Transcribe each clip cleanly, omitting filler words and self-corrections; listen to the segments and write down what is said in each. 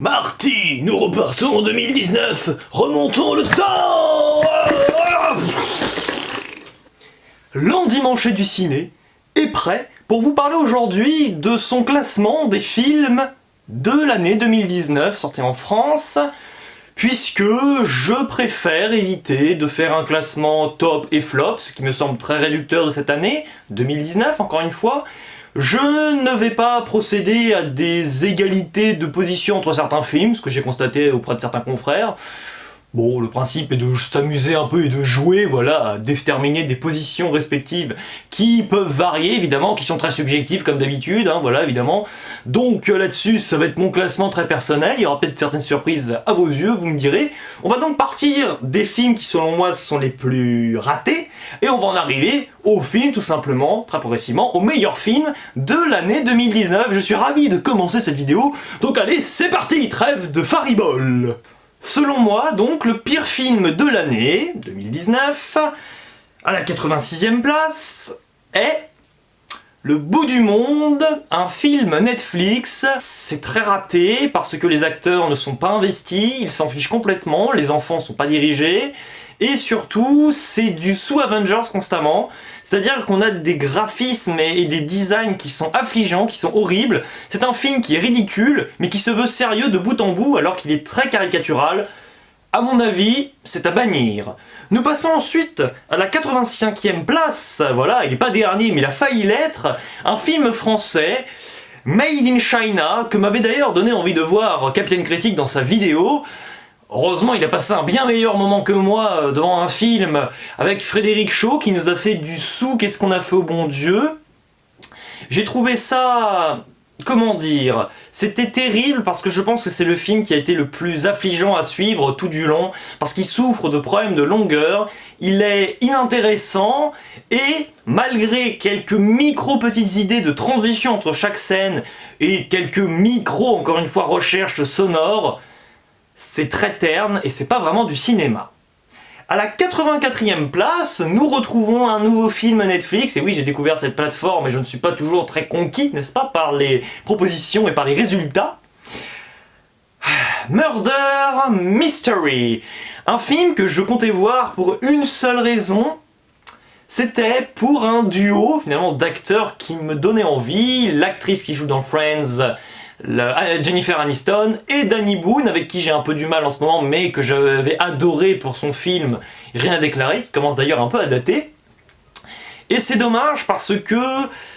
Marty, nous repartons en 2019, remontons le temps. L'endimanché du ciné est prêt pour vous parler aujourd'hui de son classement des films de l'année 2019 sortis en France, puisque je préfère éviter de faire un classement top et flop, ce qui me semble très réducteur de cette année, 2019 encore une fois. Je ne vais pas procéder à des égalités de position entre certains films, ce que j'ai constaté auprès de certains confrères. Bon, le principe est de s'amuser un peu et de jouer, voilà, à déterminer des positions respectives qui peuvent varier, évidemment, qui sont très subjectives comme d'habitude, hein, voilà, évidemment. Donc là-dessus, ça va être mon classement très personnel, il y aura peut-être certaines surprises à vos yeux, vous me direz. On va donc partir des films qui, selon moi, sont les plus ratés, et on va en arriver aux films, tout simplement, très progressivement, aux meilleurs films de l'année 2019. Je suis ravi de commencer cette vidéo, donc allez, c'est parti, trêve de faribole. Selon moi, donc, le pire film de l'année 2019, à la 86e place, est Le Bout du Monde, un film Netflix. C'est très raté parce que les acteurs ne sont pas investis, ils s'en fichent complètement, les enfants sont pas dirigés, et surtout, c'est du sous-Avengers constamment, c'est-à-dire qu'on a des graphismes et des designs qui sont affligeants, qui sont horribles. C'est un film qui est ridicule, mais qui se veut sérieux de bout en bout, alors qu'il est très caricatural. À mon avis, c'est à bannir. Nous passons ensuite à la 85e place, voilà, il n'est pas dernier, mais il a failli l'être, un film français, Made in China, que m'avait d'ailleurs donné envie de voir Captain Critic dans sa vidéo. Heureusement, il a passé un bien meilleur moment que moi devant un film avec Frédéric Shaw qui nous a fait du sou, qu'est-ce qu'on a fait au bon Dieu. J'ai trouvé ça... comment dire? C'était terrible parce que je pense que c'est le film qui a été le plus affligeant à suivre tout du long, parce qu'il souffre de problèmes de longueur, il est inintéressant, et malgré quelques petites idées de transition entre chaque scène et quelques encore une fois, recherches sonores, c'est très terne et c'est pas vraiment du cinéma. À la 84e place, nous retrouvons un nouveau film Netflix, et oui, j'ai découvert cette plateforme et je ne suis pas toujours très conquis, n'est-ce pas, par les propositions et par les résultats. Murder Mystery, un film que je comptais voir pour une seule raison, c'était pour un duo finalement d'acteurs qui me donnait envie, l'actrice qui joue dans Friends, Jennifer Aniston, et Danny Boone, avec qui j'ai un peu du mal en ce moment, mais que j'avais adoré pour son film Rien à déclarer, qui commence d'ailleurs un peu à dater. Et c'est dommage parce que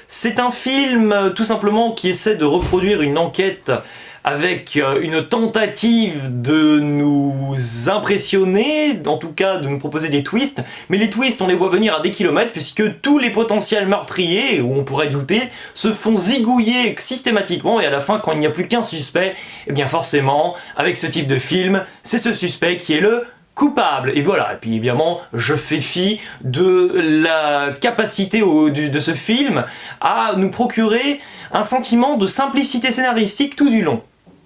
c'est un film tout simplement qui essaie de reproduire une enquête avec une tentative de nous impressionner, en tout cas de nous proposer des twists, mais les twists on les voit venir à des kilomètres puisque tous les potentiels meurtriers, où on pourrait douter, se font zigouiller systématiquement, et à la fin quand il n'y a plus qu'un suspect, et bien forcément, avec ce type de film, c'est ce suspect qui est le coupable. Et voilà, et puis évidemment, je fais fi de la capacité de ce film à nous procurer un sentiment de simplicité scénaristique tout du long.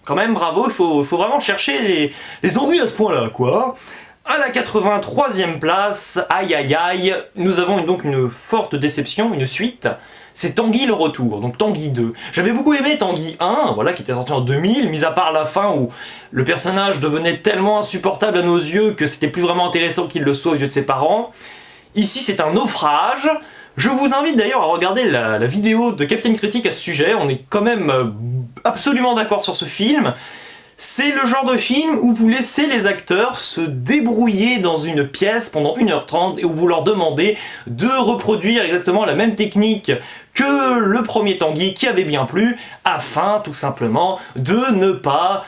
Quand même, bravo, il faut vraiment chercher les ennuis à ce point-là, quoi. À la 83e place, aïe aïe aïe, nous avons donc une forte déception, une suite. C'est Tanguy le retour, donc Tanguy 2. J'avais beaucoup aimé Tanguy 1, voilà, qui était sorti en 2000, mis à part la fin où le personnage devenait tellement insupportable à nos yeux que c'était plus vraiment intéressant qu'il le soit aux yeux de ses parents. Ici, c'est un naufrage. Je vous invite d'ailleurs à regarder la vidéo de Captain Critic à ce sujet, on est quand même absolument d'accord sur ce film. C'est le genre de film où vous laissez les acteurs se débrouiller dans une pièce pendant 1h30 et où vous leur demandez de reproduire exactement la même technique que le premier Tanguy qui avait bien plu, afin tout simplement de ne pas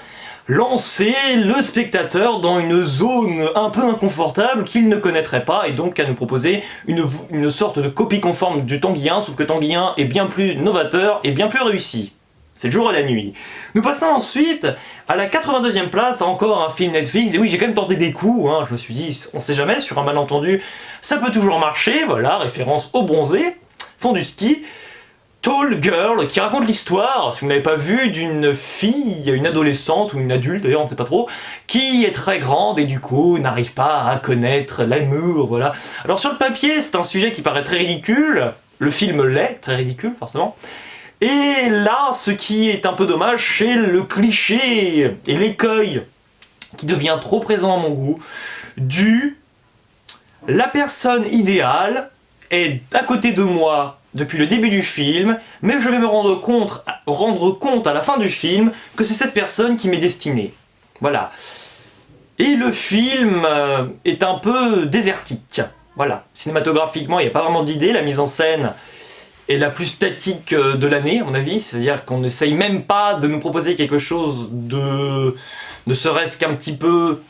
lancer le spectateur dans une zone un peu inconfortable qu'il ne connaîtrait pas, et donc à nous proposer une sorte de copie conforme du Tanguy 1, sauf que Tanguy 1 est bien plus novateur et bien plus réussi. C'est le jour et la nuit. Nous passons ensuite à la 82e place, encore un film Netflix, et oui, j'ai quand même tenté des coups, hein. Je me suis dit, on sait jamais, sur un malentendu, ça peut toujours marcher, voilà, référence au bronzé, fond du ski. Tall Girl, qui raconte l'histoire, si vous n'avez pas vu, d'une fille, une adolescente ou une adulte d'ailleurs, on ne sait pas trop, qui est très grande et du coup n'arrive pas à connaître l'amour, voilà. Alors sur le papier, c'est un sujet qui paraît très ridicule, le film l'est, très ridicule forcément, Et là, ce qui est un peu dommage, c'est le cliché et l'écueil qui devient trop présent à mon goût, la personne idéale est à côté de moi depuis le début du film, mais je vais me rendre compte à la fin du film que c'est cette personne qui m'est destinée. Voilà. Et le film est un peu désertique. Voilà. Cinématographiquement, il n'y a pas vraiment d'idée, la mise en scène est la plus statique de l'année, à mon avis. C'est-à-dire qu'on n'essaye même pas de nous proposer quelque chose de... ne serait-ce qu'un petit peu...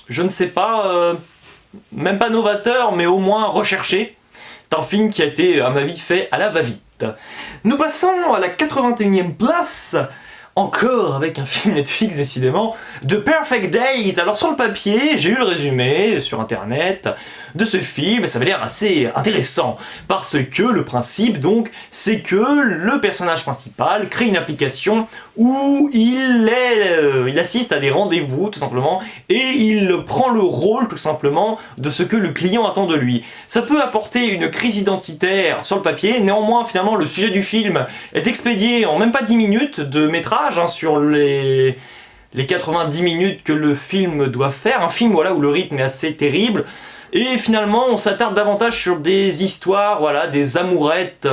je ne sais pas... même pas novateur, mais au moins recherché. C'est un film qui a été, à mon avis, fait à la va-vite. Nous passons à la 81e place, encore avec un film Netflix décidément, The Perfect Date. Alors sur le papier, j'ai eu le résumé sur internet de ce film et ça avait l'air assez intéressant parce que le principe donc c'est que le personnage principal crée une application où il assiste à des rendez-vous tout simplement et il prend le rôle tout simplement de ce que le client attend de lui. Ça peut apporter une crise identitaire sur le papier, néanmoins finalement le sujet du film est expédié en même pas 10 minutes de métrage sur les 90 minutes que le film doit faire, un film voilà, où le rythme est assez terrible. Et finalement, on s'attarde davantage sur des histoires, voilà, des amourettes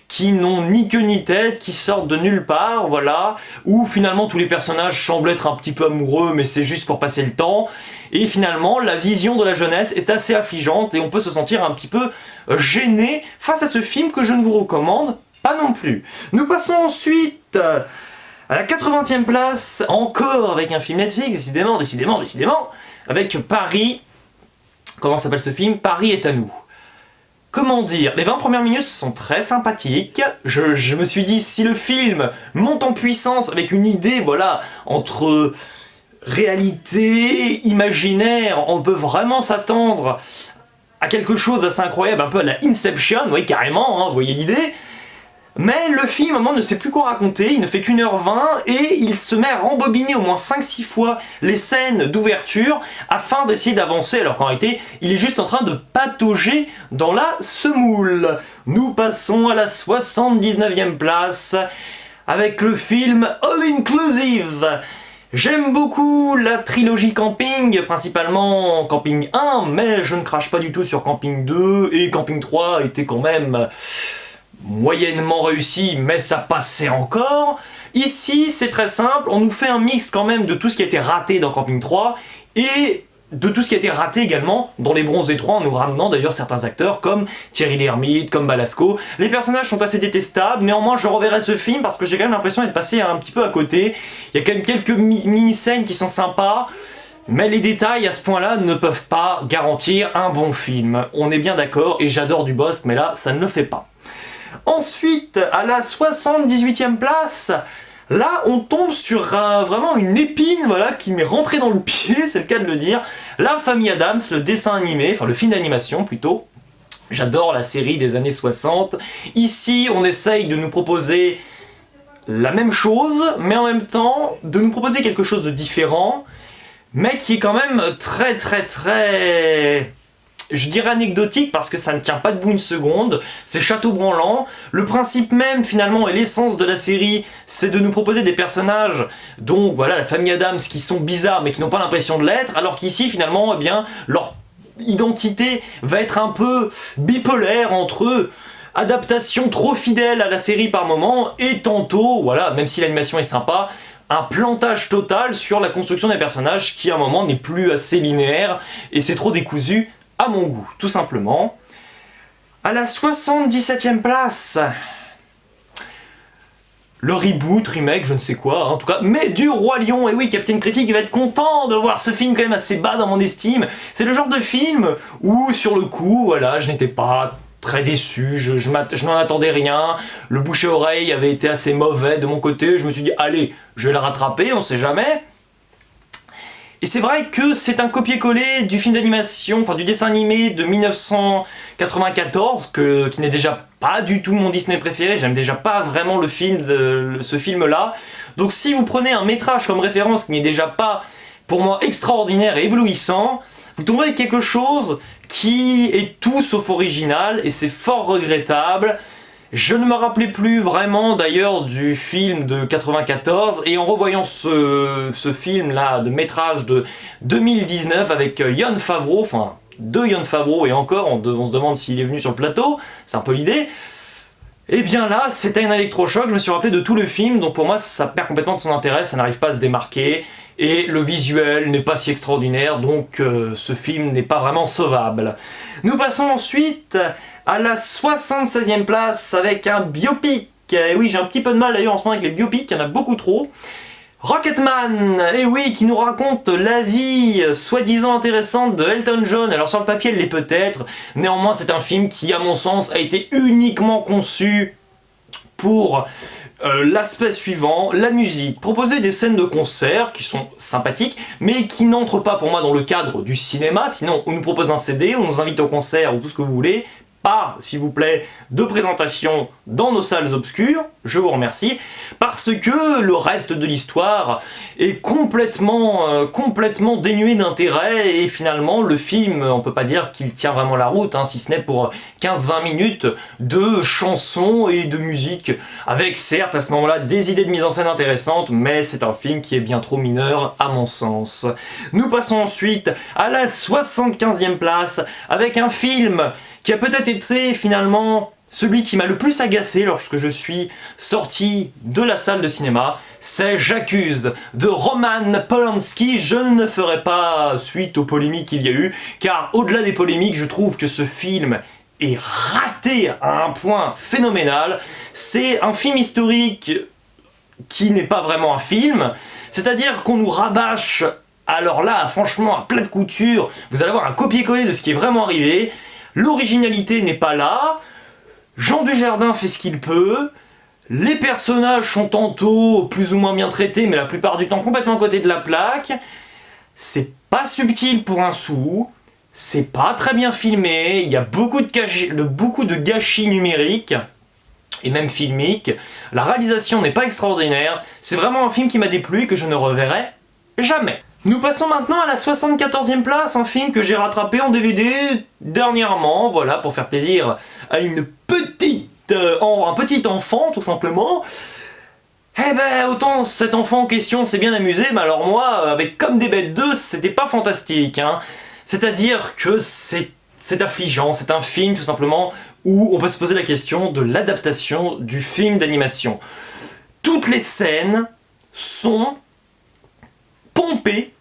qui n'ont ni queue ni tête, qui sortent de nulle part, voilà, où finalement tous les personnages semblent être un petit peu amoureux, mais c'est juste pour passer le temps. Et finalement, la vision de la jeunesse est assez affligeante et on peut se sentir un petit peu gêné face à ce film que je ne vous recommande pas non plus. Nous passons ensuite à la 80e place, encore avec un film Netflix, décidément, avec Paris. Comment s'appelle ce film? Paris est à nous. Comment dire? Les 20 premières minutes sont très sympathiques. Je me suis dit, si le film monte en puissance avec une idée, voilà, entre réalité, imaginaire, on peut vraiment s'attendre à quelque chose d'assez incroyable, un peu à la Inception, oui, carrément, hein, vous voyez l'idée. Mais le film, à un moment, ne sait plus quoi raconter, il ne fait qu'1h20 et il se met à rembobiner au moins 5-6 fois les scènes d'ouverture afin d'essayer d'avancer, alors qu'en réalité, il est juste en train de patauger dans la semoule. Nous passons à la 79e place avec le film All Inclusive. J'aime beaucoup la trilogie Camping, principalement Camping 1, mais je ne crache pas du tout sur Camping 2 et Camping 3 était quand même moyennement réussi, mais ça passait encore. Ici, c'est très simple, on nous fait un mix quand même de tout ce qui a été raté dans Camping 3 et de tout ce qui a été raté également dans Les Bronzés 3, en nous ramenant d'ailleurs certains acteurs comme Thierry Lhermitte, comme Balasco. Les personnages sont assez détestables, néanmoins je reverrai ce film parce que j'ai quand même l'impression d'être passé un petit peu à côté. Il y a quand même quelques mini-scènes qui sont sympas, mais les détails à ce point-là ne peuvent pas garantir un bon film. On est bien d'accord, et j'adore Dubosc, mais là, ça ne le fait pas. Ensuite, à la 78e place, là on tombe sur vraiment une épine voilà, qui m'est rentrée dans le pied, c'est le cas de le dire. La Famille Adams, le dessin animé, enfin le film d'animation plutôt. J'adore la série des années 60. Ici, on essaye de nous proposer la même chose, mais en même temps, de nous proposer quelque chose de différent, mais qui est quand même très, je dirais anecdotique parce que ça ne tient pas debout une seconde, c'est château branlant. Le principe même finalement et l'essence de la série, c'est de nous proposer des personnages dont voilà la famille Adams qui sont bizarres mais qui n'ont pas l'impression de l'être, alors qu'ici finalement eh bien leur identité va être un peu bipolaire entre adaptation trop fidèle à la série par moment et tantôt, voilà, même si l'animation est sympa, un plantage total sur la construction des personnages qui à un moment n'est plus assez linéaire et c'est trop décousu à mon goût, tout simplement. À la 77e place, le reboot, remake, je ne sais quoi, en tout cas, mais du Roi Lion. Et oui, Captain Critique va être content de voir ce film quand même assez bas dans mon estime. C'est le genre de film où, sur le coup, voilà, je n'étais pas très déçu, je n'en attendais rien, le bouche à oreille avait été assez mauvais de mon côté, je me suis dit, allez, je vais la rattraper, on sait jamais. Et c'est vrai que c'est un copier-coller du film d'animation, enfin du dessin animé de 1994, qui n'est déjà pas du tout mon Disney préféré, j'aime déjà pas vraiment ce film-là. Donc si vous prenez un métrage comme référence qui n'est déjà pas, pour moi, extraordinaire et éblouissant, vous tomberez avec quelque chose qui est tout sauf original, et c'est fort regrettable. Je ne me rappelais plus vraiment d'ailleurs du film de 94, et en revoyant ce film-là de métrage de 2019 avec Jon Favreau, enfin de Jon Favreau, et encore on se demande s'il est venu sur le plateau, c'est un peu l'idée. Et bien là, c'était un électrochoc, je me suis rappelé de tout le film, donc pour moi ça perd complètement de son intérêt, ça n'arrive pas à se démarquer, et le visuel n'est pas si extraordinaire, donc ce film n'est pas vraiment sauvable. Nous passons ensuite à la 76e place avec un biopic. Et oui, j'ai un petit peu de mal d'ailleurs en ce moment avec les biopics, il y en a beaucoup trop. Rocketman, et oui, qui nous raconte la vie soi-disant intéressante de Elton John. Alors sur le papier, elle l'est peut-être, néanmoins c'est un film qui, à mon sens, a été uniquement conçu pour l'aspect suivant, la musique. Proposer des scènes de concert qui sont sympathiques, mais qui n'entrent pas pour moi dans le cadre du cinéma, sinon on nous propose un CD, on nous invite au concert ou tout ce que vous voulez, pas, s'il vous plaît, de présentation dans nos salles obscures, je vous remercie, parce que le reste de l'histoire est complètement dénué d'intérêt, et finalement le film, on peut pas dire qu'il tient vraiment la route, hein, si ce n'est pour 15-20 minutes de chansons et de musique, avec certes à ce moment-là des idées de mise en scène intéressantes, mais c'est un film qui est bien trop mineur à mon sens. Nous passons ensuite à la 75e place, avec un film qui a peut-être été finalement celui qui m'a le plus agacé lorsque je suis sorti de la salle de cinéma, c'est J'accuse de Roman Polanski. Je ne ferai pas suite aux polémiques qu'il y a eu, car au-delà des polémiques, je trouve que ce film est raté à un point phénoménal. C'est un film historique qui n'est pas vraiment un film, c'est-à-dire qu'on nous rabâche, alors là, franchement, à plat de couture, vous allez avoir un copier-coller de ce qui est vraiment arrivé. L'originalité n'est pas là, Jean Dujardin fait ce qu'il peut, les personnages sont tantôt plus ou moins bien traités, mais la plupart du temps complètement à côté de la plaque, c'est pas subtil pour un sou, c'est pas très bien filmé, il y a beaucoup de gâchis numériques, et même filmiques, la réalisation n'est pas extraordinaire, c'est vraiment un film qui m'a déplu et que je ne reverrai jamais. Nous passons maintenant à la 74e place, un film que j'ai rattrapé en DVD dernièrement, voilà, pour faire plaisir à un petit enfant, tout simplement. Eh ben, autant cet enfant en question s'est bien amusé, mais alors moi, avec Comme des bêtes 2, c'était pas fantastique, hein. C'est-à-dire que c'est affligeant, c'est un film, tout simplement, où on peut se poser la question de l'adaptation du film d'animation. Toutes les scènes sont pompé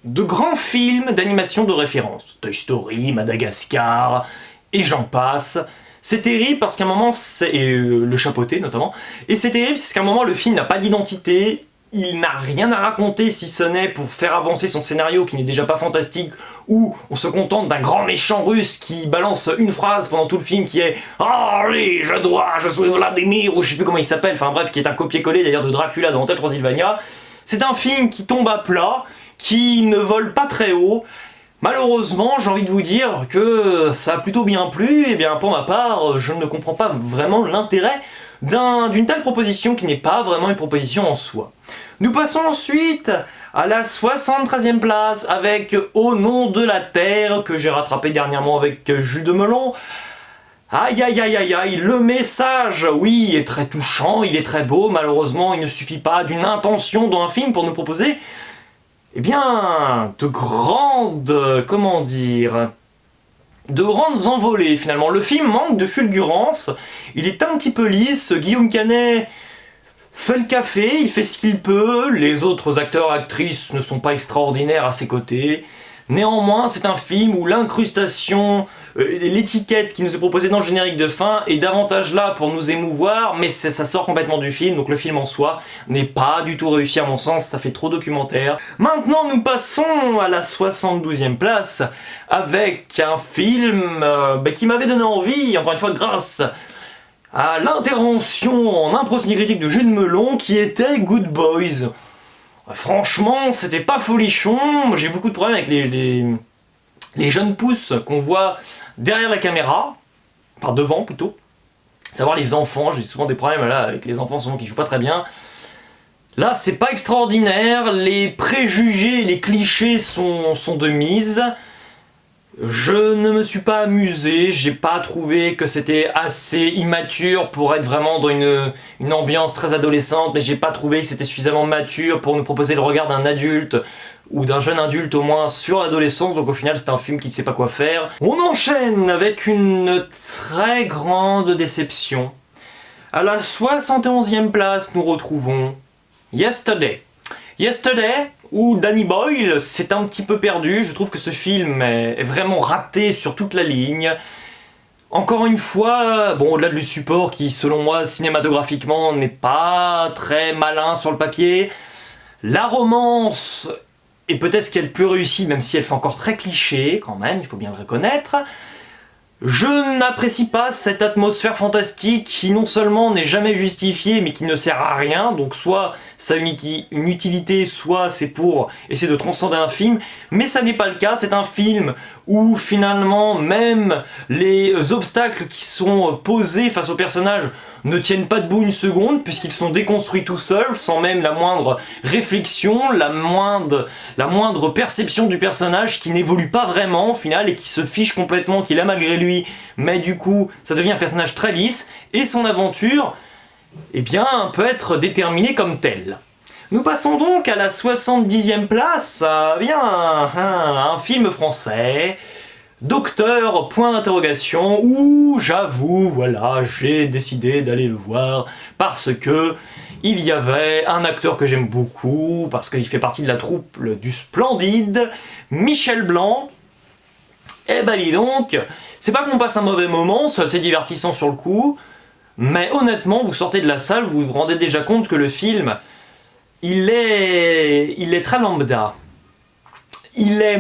de grands films d'animation de référence. Toy Story, Madagascar, et j'en passe. C'est terrible parce qu'à un moment, le chapeauté notamment, et c'est terrible parce qu'à un moment le film n'a pas d'identité, il n'a rien à raconter si ce n'est pour faire avancer son scénario qui n'est déjà pas fantastique, où on se contente d'un grand méchant russe qui balance une phrase pendant tout le film qui est « Ah oui, je suis Vladimir » ou je sais plus comment il s'appelle, enfin bref, qui est un copier-coller d'ailleurs de Dracula dans Hotel Transylvania. C'est un film qui tombe à plat, qui ne vole pas très haut. Malheureusement, j'ai envie de vous dire que ça a plutôt bien plu, et bien pour ma part, je ne comprends pas vraiment l'intérêt d'une telle proposition qui n'est pas vraiment une proposition en soi. Nous passons ensuite à la 73e place avec Au nom de la terre, que j'ai rattrapé dernièrement avec Jus de melon. Aïe aïe aïe aïe aïe, le message, oui, est très touchant, il est très beau, malheureusement il ne suffit pas d'une intention dans un film pour nous proposer, eh bien, de grandes envolées finalement. Le film manque de fulgurance, il est un petit peu lisse, Guillaume Canet fait le café, il fait ce qu'il peut, les autres acteurs et actrices ne sont pas extraordinaires à ses côtés. Néanmoins, c'est un film où l'incrustation, l'étiquette qui nous est proposée dans le générique de fin est davantage là pour nous émouvoir, mais ça sort complètement du film, donc le film en soi n'est pas du tout réussi à mon sens, ça fait trop documentaire. Maintenant, nous passons à la 72e place avec un film qui m'avait donné envie, encore une fois grâce à l'intervention en impro cinécritique de Jus de melon qui était Good Boys. Franchement, c'était pas folichon, j'ai beaucoup de problèmes avec les jeunes pousses qu'on voit derrière la caméra, enfin devant plutôt, savoir les enfants, j'ai souvent des problèmes là avec les enfants souvent qui jouent pas très bien. Là, c'est pas extraordinaire, les préjugés, les clichés sont de mise. Je ne me suis pas amusé, j'ai pas trouvé que c'était assez immature pour être vraiment dans une ambiance très adolescente, mais j'ai pas trouvé que c'était suffisamment mature pour nous proposer le regard d'un adulte, ou d'un jeune adulte au moins, sur l'adolescence, donc au final c'est un film qui ne sait pas quoi faire. On enchaîne avec une très grande déception. À la 71e place, nous retrouvons Yesterday. Yesterday, où Danny Boyle s'est un petit peu perdu. Je trouve que ce film est vraiment raté sur toute la ligne. Encore une fois, bon, au-delà du support qui, selon moi, cinématographiquement, n'est pas très malin sur le papier, la romance est peut-être ce qu'il y a de plus réussi, même si elle fait encore très cliché, quand même, il faut bien le reconnaître. Je n'apprécie pas cette atmosphère fantastique qui non seulement n'est jamais justifiée mais qui ne sert à rien, donc soit ça a une utilité, soit c'est pour essayer de transcender un film, mais ça n'est pas le cas, c'est un film où finalement même les obstacles qui sont posés face aux personnages ne tiennent pas debout une seconde puisqu'ils sont déconstruits tout seuls, sans même la moindre réflexion, la moindre perception du personnage qui n'évolue pas vraiment au final et qui se fiche complètement, qu'il a malgré lui, mais du coup ça devient un personnage très lisse et son aventure eh bien, peut être déterminée comme telle. Nous passons donc à la 70e place, un film français, Docteur, point d'interrogation, où j'avoue, voilà, j'ai décidé d'aller le voir parce que il y avait un acteur que j'aime beaucoup, parce qu'il fait partie de la troupe du splendide Michel Blanc. Eh ben dis donc, c'est pas qu'on passe un mauvais moment, c'est assez divertissant sur le coup, mais honnêtement, vous sortez de la salle, vous vous rendez déjà compte que le film, il est très lambda. Il est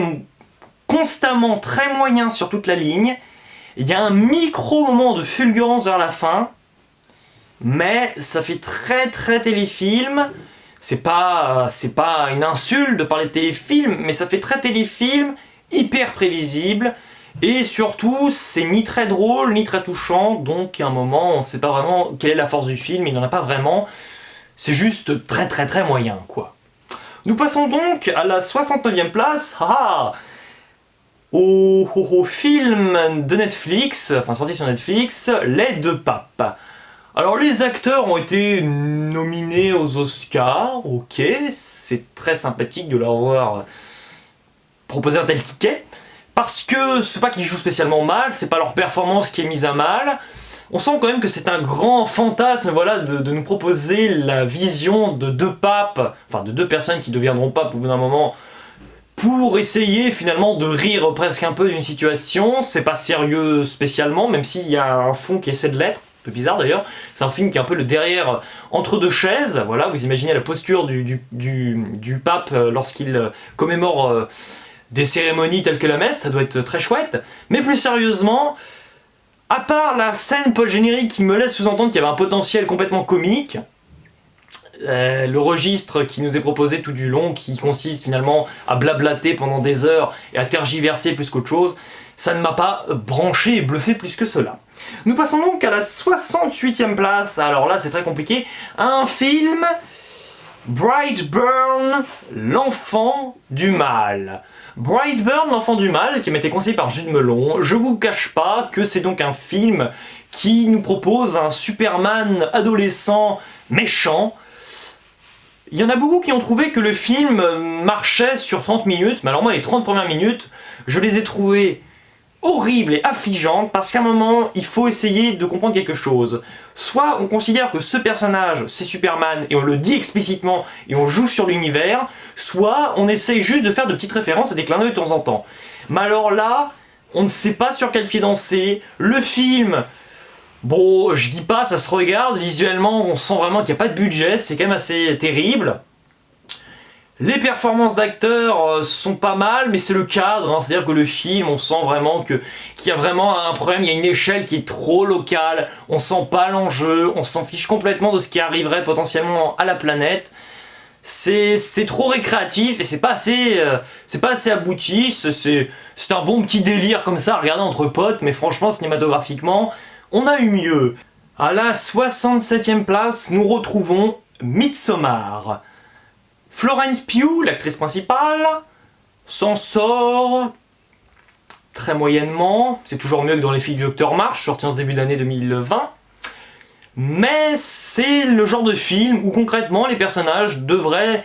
constamment très moyen sur toute la ligne. Il y a un micro-moment de fulgurance vers la fin, mais ça fait très très téléfilm. C'est pas une insulte de parler de téléfilm, mais ça fait très téléfilm, hyper prévisible. Et surtout, c'est ni très drôle, ni très touchant, donc à un moment, on ne sait pas vraiment quelle est la force du film, il n'en a pas vraiment. C'est juste très très très moyen, quoi. Nous passons donc à la 69e place, au film de Netflix, enfin sorti sur Netflix, Les Deux Papes. Alors les acteurs ont été nominés aux Oscars, ok, c'est très sympathique de leur avoir proposé un tel ticket. Parce que c'est pas qu'ils jouent spécialement mal, c'est pas leur performance qui est mise à mal. On sent quand même que c'est un grand fantasme, voilà, de nous proposer la vision de deux papes, enfin de deux personnes qui deviendront papes au bout d'un moment, pour essayer finalement de rire presque un peu d'une situation. C'est pas sérieux spécialement, même s'il y a un fond qui essaie de l'être, un peu bizarre d'ailleurs. C'est un film qui est un peu le derrière entre deux chaises, voilà, vous imaginez la posture du pape lorsqu'il commémore des cérémonies telles que la messe, ça doit être très chouette. Mais plus sérieusement, à part la scène post-générique qui me laisse sous-entendre qu'il y avait un potentiel complètement comique, le registre qui nous est proposé tout du long, qui consiste finalement à blablater pendant des heures et à tergiverser plus qu'autre chose, ça ne m'a pas branché et bluffé plus que cela. Nous passons donc à la 68e place, alors là c'est très compliqué, un film Brightburn, l'enfant du mal. Brightburn, l'enfant du mal, qui m'était conseillé par Jude Melon, je vous cache pas que c'est donc un film qui nous propose un Superman adolescent méchant. Il y en a beaucoup qui ont trouvé que le film marchait sur 30 minutes, mais alors moi les 30 premières minutes, je les ai trouvées horribles et affligeantes parce qu'à un moment, il faut essayer de comprendre quelque chose. Soit on considère que ce personnage, c'est Superman, et on le dit explicitement, et on joue sur l'univers, soit on essaye juste de faire de petites références et des clins d'œil de temps en temps. Mais alors là, on ne sait pas sur quel pied danser. Le film, bon, je dis pas, ça se regarde, visuellement, on sent vraiment qu'il n'y a pas de budget, c'est quand même assez terrible. Les performances d'acteurs sont pas mal, mais c'est le cadre, hein, c'est-à-dire que le film, on sent vraiment qu'il y a vraiment un problème, il y a une échelle qui est trop locale, on sent pas l'enjeu, on s'en fiche complètement de ce qui arriverait potentiellement à la planète. C'est trop récréatif et c'est pas assez abouti, c'est un bon petit délire comme ça à regarder entre potes, mais franchement cinématographiquement, on a eu mieux. À la 67e place, nous retrouvons Midsommar. Florence Pugh, l'actrice principale, s'en sort très moyennement, c'est toujours mieux que dans Les Filles du Docteur March, sorti en ce début d'année 2020. Mais c'est le genre de film où concrètement les personnages devraient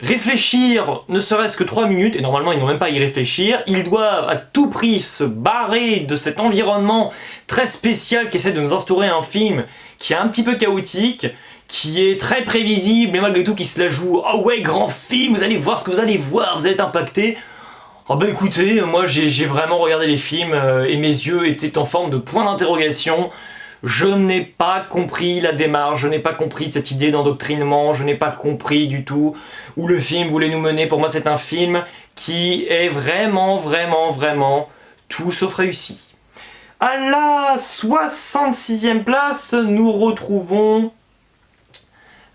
réfléchir ne serait-ce que 3 minutes, et normalement ils n'ont même pas à y réfléchir, ils doivent à tout prix se barrer de cet environnement très spécial qu'essaie de nous instaurer un film qui est un petit peu chaotique, qui est très prévisible, mais malgré tout qui se la joue « Oh ouais, grand film, vous allez voir ce que vous allez voir, vous allez être impacté ». Oh bah écoutez, moi j'ai vraiment regardé les films et mes yeux étaient en forme de point d'interrogation. Je n'ai pas compris la démarche, je n'ai pas compris cette idée d'endoctrinement, je n'ai pas compris du tout où le film voulait nous mener. Pour moi, c'est un film qui est vraiment tout sauf réussi. À la 66e place, nous retrouvons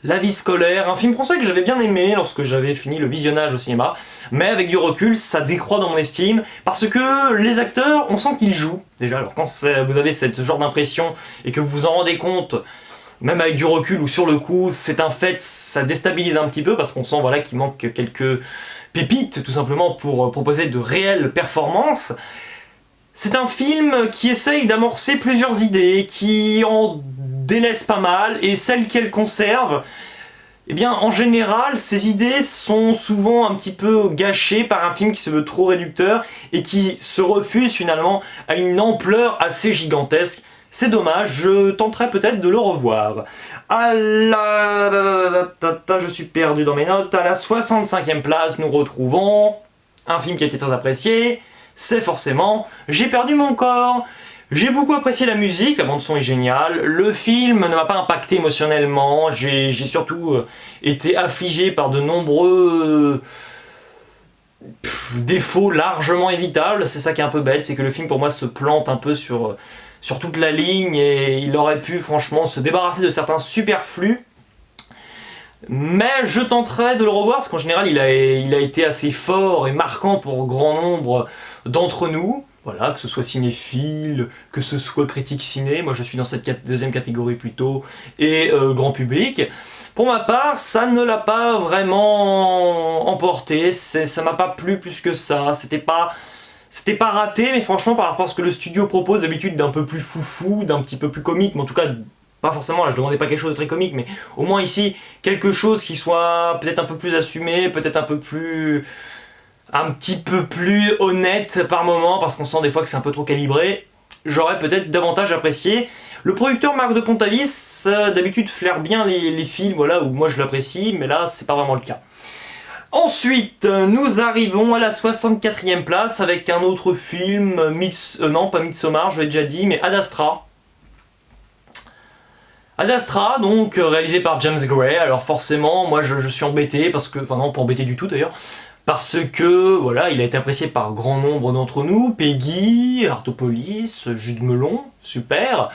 La vie scolaire, un film français que j'avais bien aimé lorsque j'avais fini le visionnage au cinéma, mais avec du recul, ça décroît dans mon estime, parce que les acteurs, on sent qu'ils jouent. Déjà, alors quand vous avez ce genre d'impression et que vous vous en rendez compte, même avec du recul ou sur le coup, c'est un fait, ça déstabilise un petit peu, parce qu'on sent voilà, qu'il manque quelques pépites, tout simplement, pour proposer de réelles performances. C'est un film qui essaye d'amorcer plusieurs idées, qui en délaisse pas mal, et celles qu'elle conserve, eh bien en général, ces idées sont souvent un petit peu gâchées par un film qui se veut trop réducteur et qui se refuse finalement à une ampleur assez gigantesque. C'est dommage, je tenterai peut-être de le revoir. Je suis perdu dans mes notes. À la 65e place, nous retrouvons un film qui a été très apprécié. C'est forcément J'ai perdu mon corps. J'ai beaucoup apprécié la musique, la bande son est géniale, le film ne m'a pas impacté émotionnellement, j'ai surtout été affligé par de nombreux défauts largement évitables. C'est ça qui est un peu bête, c'est que le film pour moi se plante un peu sur toute la ligne et il aurait pu franchement se débarrasser de certains superflus. Mais je tenterai de le revoir parce qu'en général il a été assez fort et marquant pour grand nombre d'entre nous. Voilà, que ce soit cinéphile, que ce soit critique ciné, moi je suis dans cette deuxième catégorie plutôt, et grand public. Pour ma part, ça ne l'a pas vraiment emporté, ça m'a pas plu plus que ça, c'était pas raté, mais franchement par rapport à ce que le studio propose d'habitude d'un peu plus foufou, d'un petit peu plus comique, mais en tout cas, pas forcément, là je demandais pas quelque chose de très comique, mais au moins ici, quelque chose qui soit peut-être un peu plus assumé, peut-être un petit peu plus honnête par moment, parce qu'on sent des fois que c'est un peu trop calibré, j'aurais peut-être davantage apprécié. Le producteur Marc de Pontavis, d'habitude flaire bien les films, voilà, où moi je l'apprécie, mais là c'est pas vraiment le cas. Ensuite, nous arrivons à la 64e place avec un autre film, non pas Midsommar, je l'ai déjà dit, mais Ad Astra. Ad Astra, donc réalisé par James Gray, alors forcément, moi je suis embêté, parce que, enfin non, pas embêté du tout d'ailleurs, parce que, voilà, il a été apprécié par grand nombre d'entre nous, Peggy, Artopolis, Jude Melon, super.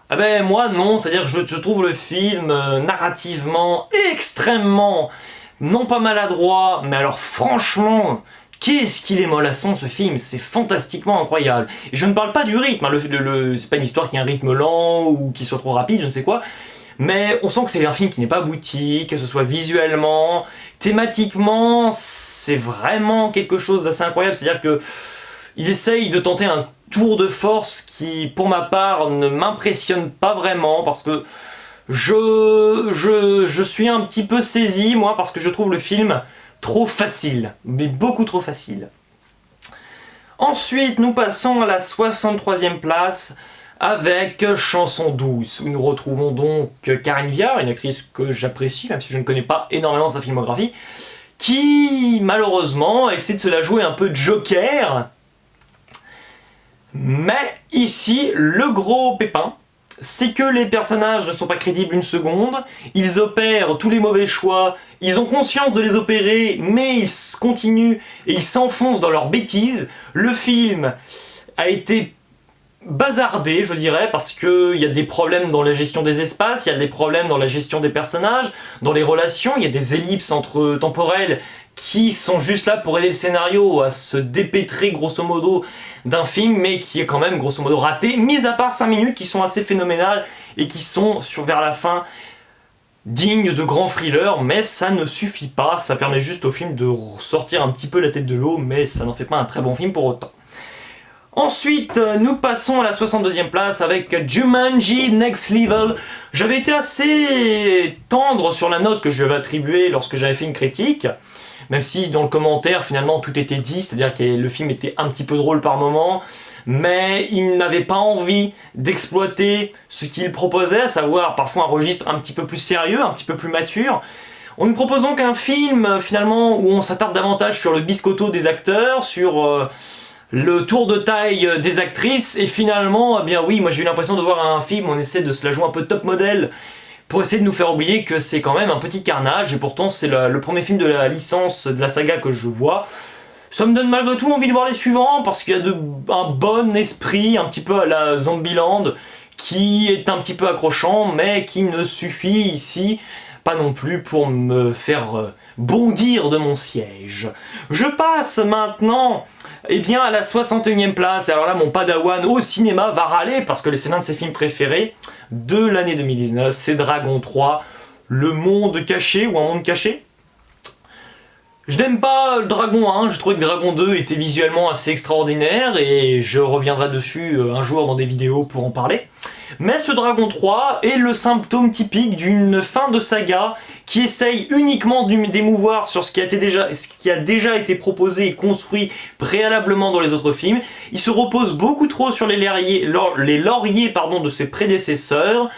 Ah ben moi non, c'est-à-dire que je trouve le film narrativement extrêmement, non pas maladroit, mais alors franchement, qu'est-ce qu'il est mollasson ce film, c'est fantastiquement incroyable. Et je ne parle pas du rythme, hein, c'est pas une histoire qui a un rythme lent ou qui soit trop rapide, je ne sais quoi. Mais on sent que c'est un film qui n'est pas abouti, que ce soit visuellement, thématiquement, c'est vraiment quelque chose d'assez incroyable. C'est-à-dire que il essaye de tenter un tour de force qui, pour ma part, ne m'impressionne pas vraiment, parce que je suis un petit peu saisi, moi, parce que je trouve le film trop facile, mais beaucoup trop facile. Ensuite, nous passons à la 63e place, avec Chanson douce, où nous retrouvons donc Karine Viard, une actrice que j'apprécie, même si je ne connais pas énormément sa filmographie, qui, malheureusement, essaie de se la jouer un peu Joker. Mais ici, le gros pépin, c'est que les personnages ne sont pas crédibles une seconde, ils opèrent tous les mauvais choix, ils ont conscience de les opérer, mais ils continuent et ils s'enfoncent dans leurs bêtises. Le film a été bazardé, je dirais, parce qu'il y a des problèmes dans la gestion des espaces, il y a des problèmes dans la gestion des personnages, dans les relations, il y a des ellipses temporelles qui sont juste là pour aider le scénario à se dépêtrer grosso modo d'un film, mais qui est quand même grosso modo raté, mis à part 5 minutes qui sont assez phénoménales et qui sont, vers la fin, dignes de grands thrillers, mais ça ne suffit pas, ça permet juste au film de sortir un petit peu la tête de l'eau, mais ça n'en fait pas un très bon film pour autant. Ensuite, nous passons à la 62e place avec Jumanji Next Level. J'avais été assez tendre sur la note que je lui avais attribuée lorsque j'avais fait une critique, même si dans le commentaire finalement tout était dit, c'est-à-dire que le film était un petit peu drôle par moment, mais il n'avait pas envie d'exploiter ce qu'il proposait, à savoir parfois un registre un petit peu plus sérieux, un petit peu plus mature. On nous propose donc un film finalement où on s'attarde davantage sur le biscotto des acteurs, sur le tour de taille des actrices, et finalement, eh bien oui, moi j'ai eu l'impression de voir un film où on essaie de se la jouer un peu top modèle pour essayer de nous faire oublier que c'est quand même un petit carnage, et pourtant c'est le premier film de la licence, de la saga que je vois. Ça me donne malgré tout envie de voir les suivants, parce qu'il y a un bon esprit, un petit peu à la Zombieland, qui est un petit peu accrochant, mais qui ne suffit ici pas non plus pour me faire bondir de mon siège. Je passe maintenant bien, à la 61e place, alors là mon padawan au cinéma va râler, parce que c'est l'un de ses films préférés de l'année 2019, c'est Dragon 3, Le Monde Caché, ou Un Monde Caché. Je n'aime pas Dragon 1, je trouvais que Dragon 2 était visuellement assez extraordinaire, et je reviendrai dessus un jour dans des vidéos pour en parler. Mais ce Dragon 3 est le symptôme typique d'une fin de saga qui essaye uniquement d'émouvoir sur ce qui a déjà été proposé et construit préalablement dans les autres films. Il se repose beaucoup trop sur les lauriers de ses prédécesseurs.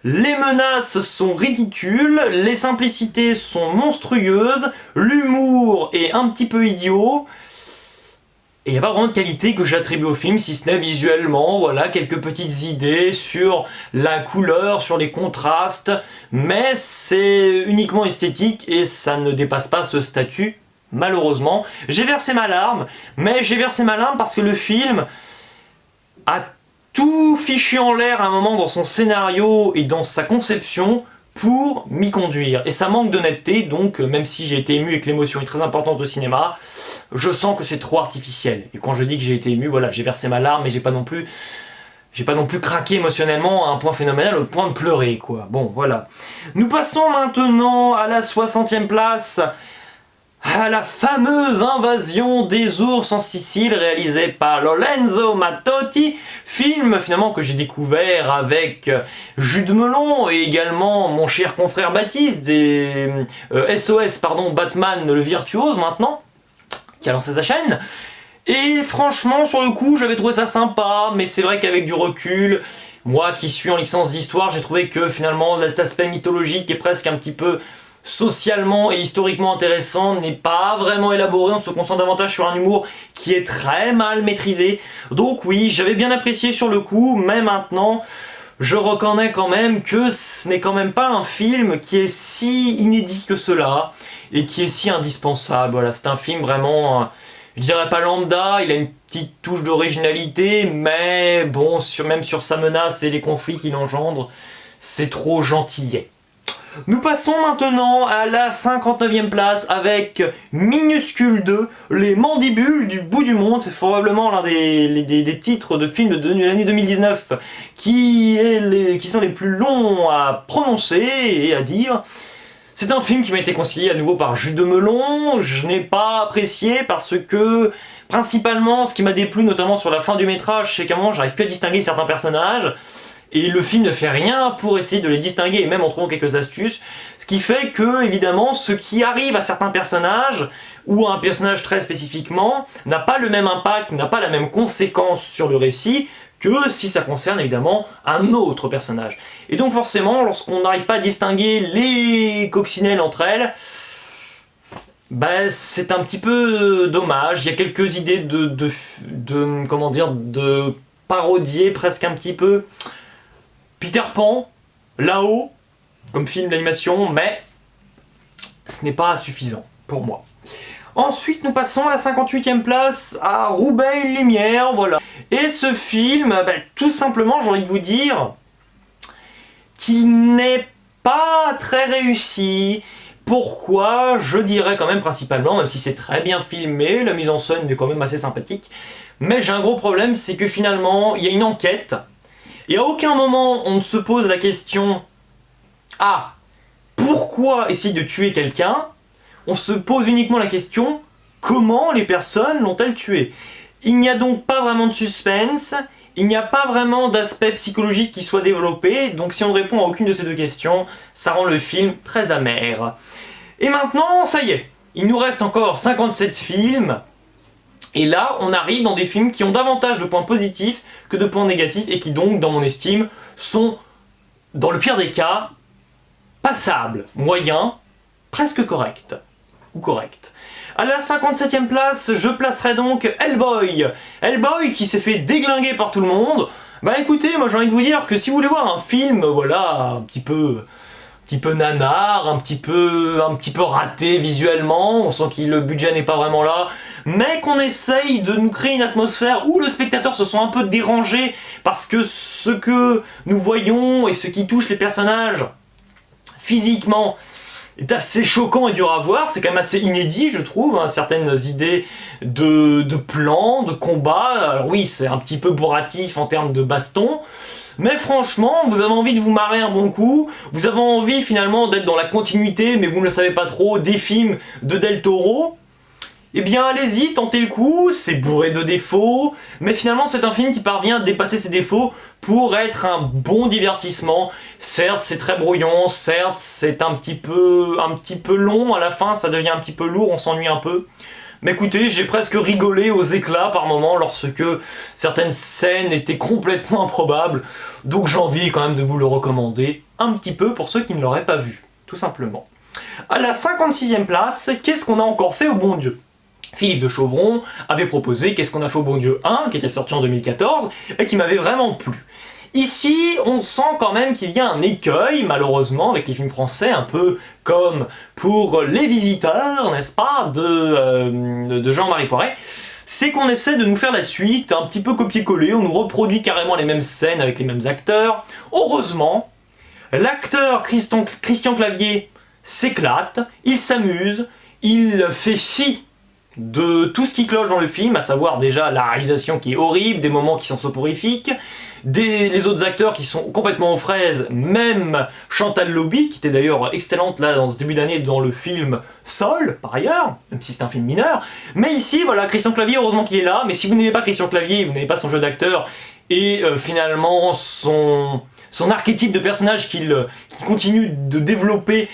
Les menaces sont ridicules, les simplicités sont monstrueuses, l'humour est un petit peu idiot. Et il n'y a pas vraiment de qualité que j'attribue au film, si ce n'est visuellement, voilà, quelques petites idées sur la couleur, sur les contrastes, mais c'est uniquement esthétique et ça ne dépasse pas ce statut, malheureusement. J'ai versé ma larme, mais j'ai versé ma larme parce que le film a tout fichu en l'air à un moment dans son scénario et dans sa conception pour m'y conduire. Et ça manque d'honnêteté, donc même si j'ai été ému et que l'émotion est très importante au cinéma, je sens que c'est trop artificiel. Et quand je dis que j'ai été ému, voilà, j'ai versé ma larme, mais j'ai pas non plus craqué émotionnellement à un point phénoménal, au point de pleurer, quoi. Bon, voilà. Nous passons maintenant à la 60e place, à la fameuse Invasion des ours en Sicile, réalisée par Lorenzo Mattotti, film finalement que j'ai découvert avec Jude Melon et également mon cher confrère Baptiste des SOS, Batman le virtuose maintenant, qui a lancé sa chaîne. Et franchement, sur le coup, j'avais trouvé ça sympa, mais c'est vrai qu'avec du recul, moi qui suis en licence d'histoire, j'ai trouvé que finalement cet aspect mythologique est presque un petit peu socialement et historiquement intéressant, n'est pas vraiment élaboré, on se concentre davantage sur un humour qui est très mal maîtrisé. Donc oui, j'avais bien apprécié sur le coup, mais maintenant, je reconnais quand même que ce n'est quand même pas un film qui est si inédit que cela, et qui est si indispensable. Voilà, c'est un film vraiment, je dirais pas lambda, il a une petite touche d'originalité, mais bon, même sur sa menace et les conflits qu'il engendre, c'est trop gentillet. Nous passons maintenant à la 59e place avec Minuscule 2, Les Mandibules du bout du monde. C'est probablement l'un des titres de films de l'année 2019 qui sont les plus longs à prononcer et à dire. C'est un film qui m'a été conseillé à nouveau par Jude Melon. Je n'ai pas apprécié parce que, principalement, ce qui m'a déplu, notamment sur la fin du métrage, c'est qu'à un moment, j'arrive plus à distinguer certains personnages. Et le film ne fait rien pour essayer de les distinguer, et même en trouvant quelques astuces. Ce qui fait que, évidemment, ce qui arrive à certains personnages, ou à un personnage très spécifiquement, n'a pas le même impact, n'a pas la même conséquence sur le récit, que si ça concerne évidemment un autre personnage. Et donc forcément, lorsqu'on n'arrive pas à distinguer les coccinelles entre elles, c'est un petit peu dommage. Il y a quelques idées de parodier presque un petit peu Peter Pan, là-haut, comme film d'animation, mais ce n'est pas suffisant pour moi. Ensuite, nous passons à la 58e place, à Roubaix, une lumière, voilà. Et ce film, tout simplement, j'ai envie de vous dire, qu'il n'est pas très réussi. Pourquoi? Je dirais quand même principalement, même si c'est très bien filmé, la mise en scène est quand même assez sympathique, mais j'ai un gros problème, c'est que finalement, il y a une enquête, et à aucun moment on ne se pose la question « Ah, pourquoi essayer de tuer quelqu'un ?» On se pose uniquement la question « Comment les personnes l'ont-elles tué ?» Il n'y a donc pas vraiment de suspense, il n'y a pas vraiment d'aspect psychologique qui soit développé, donc si on ne répond à aucune de ces deux questions, ça rend le film très amer. Et maintenant, ça y est, il nous reste encore 57 films, et là, on arrive dans des films qui ont davantage de points positifs que de points négatifs, et qui donc, dans mon estime, sont, dans le pire des cas, passables, moyens, presque corrects, ou corrects. À la 57e place, je placerai donc Hellboy. Hellboy qui s'est fait déglinguer par tout le monde. Bah écoutez, moi j'ai envie de vous dire que si vous voulez voir un film, voilà, un petit peu nanar, un petit peu raté visuellement, on sent que le budget n'est pas vraiment là, mais qu'on essaye de nous créer une atmosphère où le spectateur se sent un peu dérangé parce que ce que nous voyons et ce qui touche les personnages physiquement est assez choquant et dur à voir, c'est quand même assez inédit je trouve, hein, certaines idées de plans, de combats, alors oui c'est un petit peu bourratif en termes de baston, mais franchement vous avez envie de vous marrer un bon coup, vous avez envie finalement d'être dans la continuité mais vous ne le savez pas trop des films de Del Toro, eh bien allez-y, tentez le coup, c'est bourré de défauts, mais finalement c'est un film qui parvient à dépasser ses défauts pour être un bon divertissement. Certes c'est très brouillon, certes c'est un petit peu long à la fin, ça devient un petit peu lourd, on s'ennuie un peu. Mais écoutez, j'ai presque rigolé aux éclats par moments lorsque certaines scènes étaient complètement improbables, donc j'ai envie quand même de vous le recommander un petit peu pour ceux qui ne l'auraient pas vu, tout simplement. À la 56e place, qu'est-ce qu'on a encore fait au bon Dieu ? Philippe de Chauvron avait proposé Qu'est-ce qu'on a fait au bon Dieu 1, qui était sorti en 2014, et qui m'avait vraiment plu. Ici, on sent quand même qu'il y a un écueil, malheureusement, avec les films français, un peu comme pour Les Visiteurs, n'est-ce pas, de Jean-Marie Poiret, c'est qu'on essaie de nous faire la suite, un petit peu copier-coller, on nous reproduit carrément les mêmes scènes avec les mêmes acteurs. Heureusement, l'acteur Christian Clavier s'éclate, il s'amuse, il fait fi de tout ce qui cloche dans le film, à savoir déjà la réalisation qui est horrible, des moments qui sont soporifiques, les autres acteurs qui sont complètement aux fraises, même Chantal Lobby, qui était d'ailleurs excellente là dans ce début d'année dans le film Sol, par ailleurs, même si c'est un film mineur, mais ici, voilà, Christian Clavier, heureusement qu'il est là, mais si vous n'aimez pas Christian Clavier, vous n'aimez pas son jeu d'acteur, et finalement son archétype de personnage qu'il continue de développer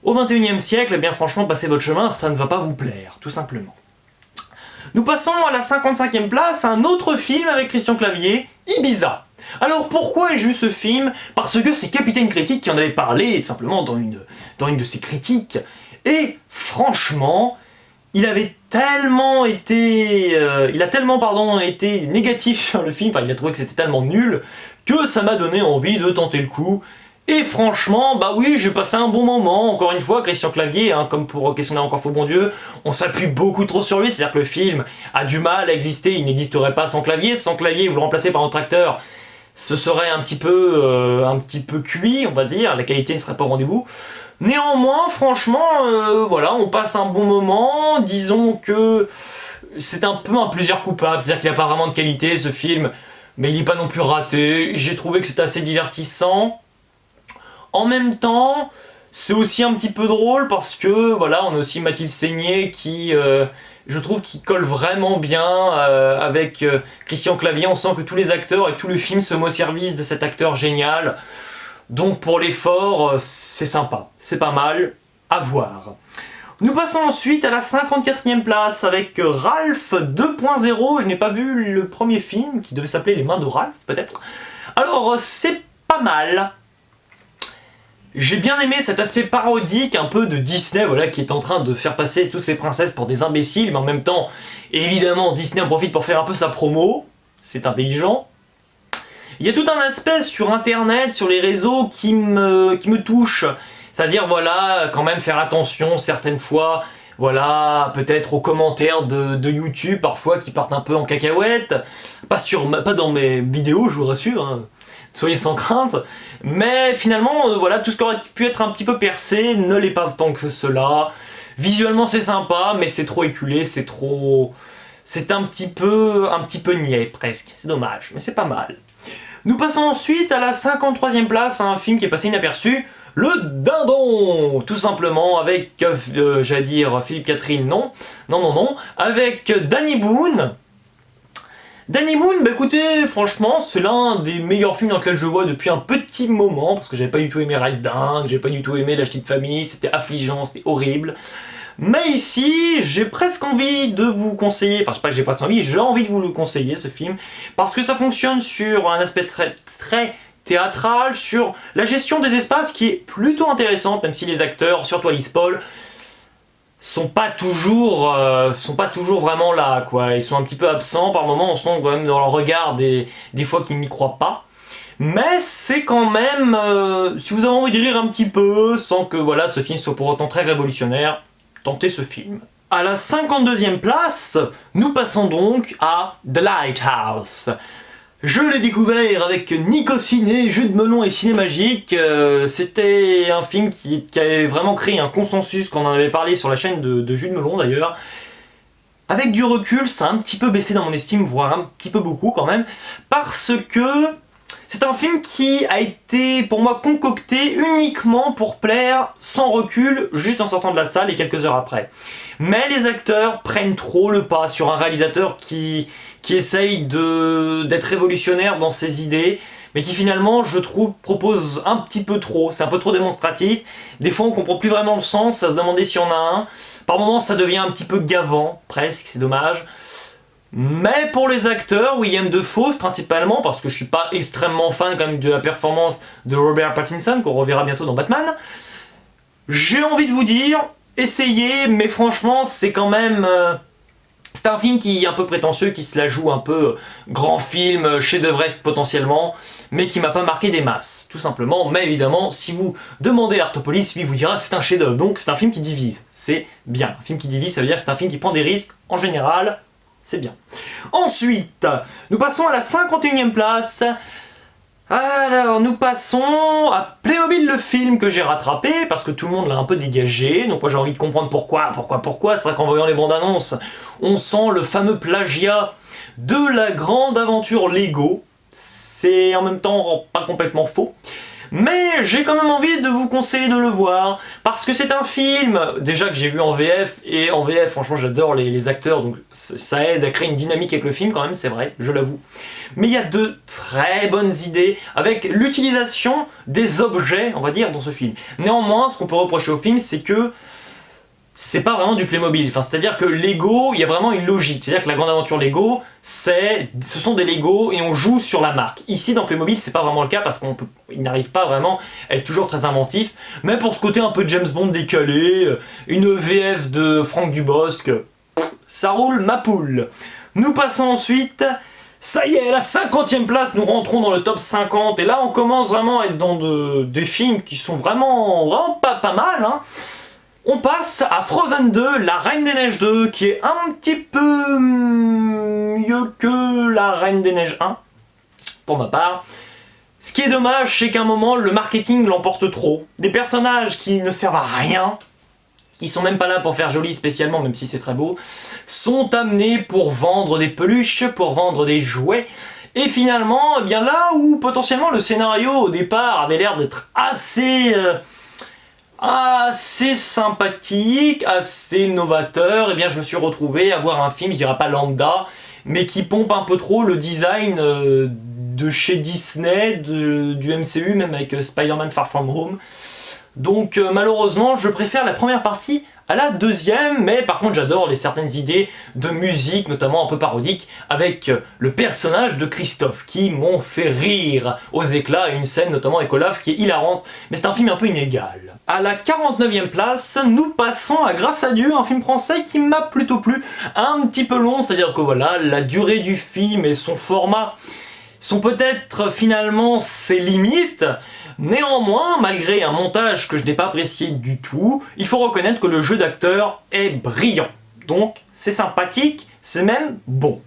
au XXIe siècle, eh bien franchement, passez votre chemin, ça ne va pas vous plaire, tout simplement. Nous passons à la 55e place, un autre film avec Christian Clavier, Ibiza. Alors pourquoi ai-je vu ce film? Parce que c'est Capitaine Critique qui en avait parlé, tout simplement, dans une de ses critiques. Et franchement, il a tellement été négatif sur le film, enfin, il a trouvé que c'était tellement nul, que ça m'a donné envie de tenter le coup. Et franchement, bah oui, j'ai passé un bon moment. Encore une fois, Christian Clavier, hein, comme pour Qu'est-ce qu'on a encore fait au bon Dieu, on s'appuie beaucoup trop sur lui, c'est-à-dire que le film a du mal à exister, il n'existerait pas sans Clavier. Sans Clavier, vous le remplacez par un autre acteur, ce serait un petit peu cuit, on va dire, la qualité ne serait pas au rendez-vous. Néanmoins, franchement, voilà, on passe un bon moment, disons que c'est un peu un plaisir coupable, c'est-à-dire qu'il n'y a pas vraiment de qualité, ce film, mais il n'est pas non plus raté, j'ai trouvé que c'était assez divertissant. En même temps, c'est aussi un petit peu drôle parce que, voilà, on a aussi Mathilde Seigné qui, je trouve, qui colle vraiment bien avec Christian Clavier. On sent que tous les acteurs et tout le film se met au service de cet acteur génial. Donc pour l'effort, c'est sympa, c'est pas mal, à voir. Nous passons ensuite à la 54e place avec Ralph 2.0. Je n'ai pas vu le premier film, qui devait s'appeler Les Mains de Ralph, peut-être. Alors, c'est pas mal. J'ai bien aimé cet aspect parodique un peu de Disney, voilà, qui est en train de faire passer toutes ces princesses pour des imbéciles, mais en même temps, évidemment, Disney en profite pour faire un peu sa promo, c'est intelligent. Il y a tout un aspect sur internet, sur les réseaux qui me touche, c'est-à-dire, voilà, quand même faire attention certaines fois, voilà, peut-être aux commentaires de YouTube, parfois, qui partent un peu en cacahuète, pas dans mes vidéos, je vous rassure, hein. Soyez sans crainte, mais finalement, voilà, tout ce qui aurait pu être un petit peu percé ne l'est pas tant que cela. Visuellement c'est sympa, mais c'est trop éculé, c'est un petit peu niais presque, c'est dommage, mais c'est pas mal. Nous passons ensuite à la 53e place, à un film qui est passé inaperçu, Le Dindon, tout simplement, avec, j'allais dire Philippe Catherine, non, avec Danny Boone, Danny Boone, bah écoutez, franchement, c'est l'un des meilleurs films dans lesquels je vois depuis un petit moment, parce que j'avais pas du tout aimé Red Dingue, j'avais pas du tout aimé La Petite Famille, c'était affligeant, c'était horrible. Mais ici, j'ai presque envie de vous conseiller, enfin c'est pas que j'ai presque envie, j'ai envie de vous le conseiller ce film, parce que ça fonctionne sur un aspect très théâtral, sur la gestion des espaces qui est plutôt intéressante, même si les acteurs, surtout Alice Paul, sont pas toujours vraiment là, quoi. Ils sont un petit peu absents, par moments on sent quand même dans leur regard des fois qu'ils n'y croient pas. Mais c'est quand même, si vous avez envie de rire un petit peu, sans que voilà, ce film soit pour autant très révolutionnaire, tentez ce film. À la 52e place, nous passons donc à The Lighthouse. Je l'ai découvert avec Nico Ciné, Jeu de Melon et Cinémagique. C'était un film qui avait vraiment créé un consensus quand on en avait parlé sur la chaîne de Jeu de Melon d'ailleurs. Avec du recul, ça a un petit peu baissé dans mon estime, voire un petit peu beaucoup quand même, parce que c'est un film qui a été pour moi concocté uniquement pour plaire sans recul, juste en sortant de la salle et quelques heures après. Mais les acteurs prennent trop le pas sur un réalisateur qui essaye d'être révolutionnaire dans ses idées, mais qui finalement, je trouve, propose un petit peu trop. C'est un peu trop démonstratif. Des fois, on comprend plus vraiment le sens, à se demander s'il y en a un. Par moments, ça devient un petit peu gavant, presque, c'est dommage. Mais pour les acteurs, William Dafoe principalement, parce que je suis pas extrêmement fan quand même de la performance de Robert Pattinson, qu'on reverra bientôt dans Batman, j'ai envie de vous dire, essayez, mais franchement, c'est quand même... c'est un film qui est un peu prétentieux, qui se la joue un peu grand film, chef-d'œuvresque potentiellement, mais qui m'a pas marqué des masses, tout simplement. Mais évidemment, si vous demandez à Artopolis, lui vous dira que c'est un chef-d'œuvre, donc c'est un film qui divise. C'est bien. Un film qui divise, ça veut dire que c'est un film qui prend des risques, en général, c'est bien. Ensuite, nous passons à la 51e place. Alors, nous passons à Playmobil le film que j'ai rattrapé, parce que tout le monde l'a un peu dégagé, donc moi j'ai envie de comprendre pourquoi. C'est vrai qu'en voyant les bandes annonces, on sent le fameux plagiat de la grande aventure Lego. C'est en même temps pas complètement faux. Mais j'ai quand même envie de vous conseiller de le voir, parce que c'est un film, déjà que j'ai vu en VF, et en VF, franchement, j'adore les acteurs, donc ça aide à créer une dynamique avec le film quand même, c'est vrai, je l'avoue. Mais il y a de très bonnes idées, avec l'utilisation des objets, on va dire, dans ce film. Néanmoins, ce qu'on peut reprocher au film, c'est que c'est pas vraiment du Playmobil, enfin, c'est-à-dire que Lego, il y a vraiment une logique, c'est-à-dire que la grande aventure Lego, ce sont des Lego et on joue sur la marque. Ici dans Playmobil, c'est pas vraiment le cas parce qu'il n'arrive pas vraiment à être toujours très inventif, mais pour ce côté un peu James Bond décalé, une VF de Franck Dubosc, ça roule ma poule. Nous passons ensuite, ça y est, à la 50e place, nous rentrons dans le top 50, et là on commence vraiment à être dans des films qui sont vraiment pas mal, hein. On passe à Frozen 2, La Reine des Neiges 2, qui est un petit peu mieux que La Reine des Neiges 1, pour ma part. Ce qui est dommage, c'est qu'à un moment, le marketing l'emporte trop. Des personnages qui ne servent à rien, qui sont même pas là pour faire joli spécialement, même si c'est très beau, sont amenés pour vendre des peluches, pour vendre des jouets. Et finalement, eh bien là où potentiellement le scénario au départ avait l'air d'être assez sympathique, assez novateur, et bien je me suis retrouvé à voir un film, je dirais pas lambda, mais qui pompe un peu trop le design de chez Disney, du MCU, même avec Spider-Man Far From Home. Donc malheureusement, je préfère la première partie à la deuxième, mais par contre j'adore certaines idées de musique, notamment un peu parodique, avec le personnage de Christophe, qui m'ont fait rire aux éclats, et une scène notamment avec Olaf qui est hilarante, mais c'est un film un peu inégal. À la 49e place, nous passons à Grâce à Dieu, un film français qui m'a plutôt plu, un petit peu long, c'est-à-dire que voilà, la durée du film et son format sont peut-être finalement ses limites. Néanmoins, malgré un montage que je n'ai pas apprécié du tout, il faut reconnaître que le jeu d'acteur est brillant. Donc c'est sympathique, c'est même bon.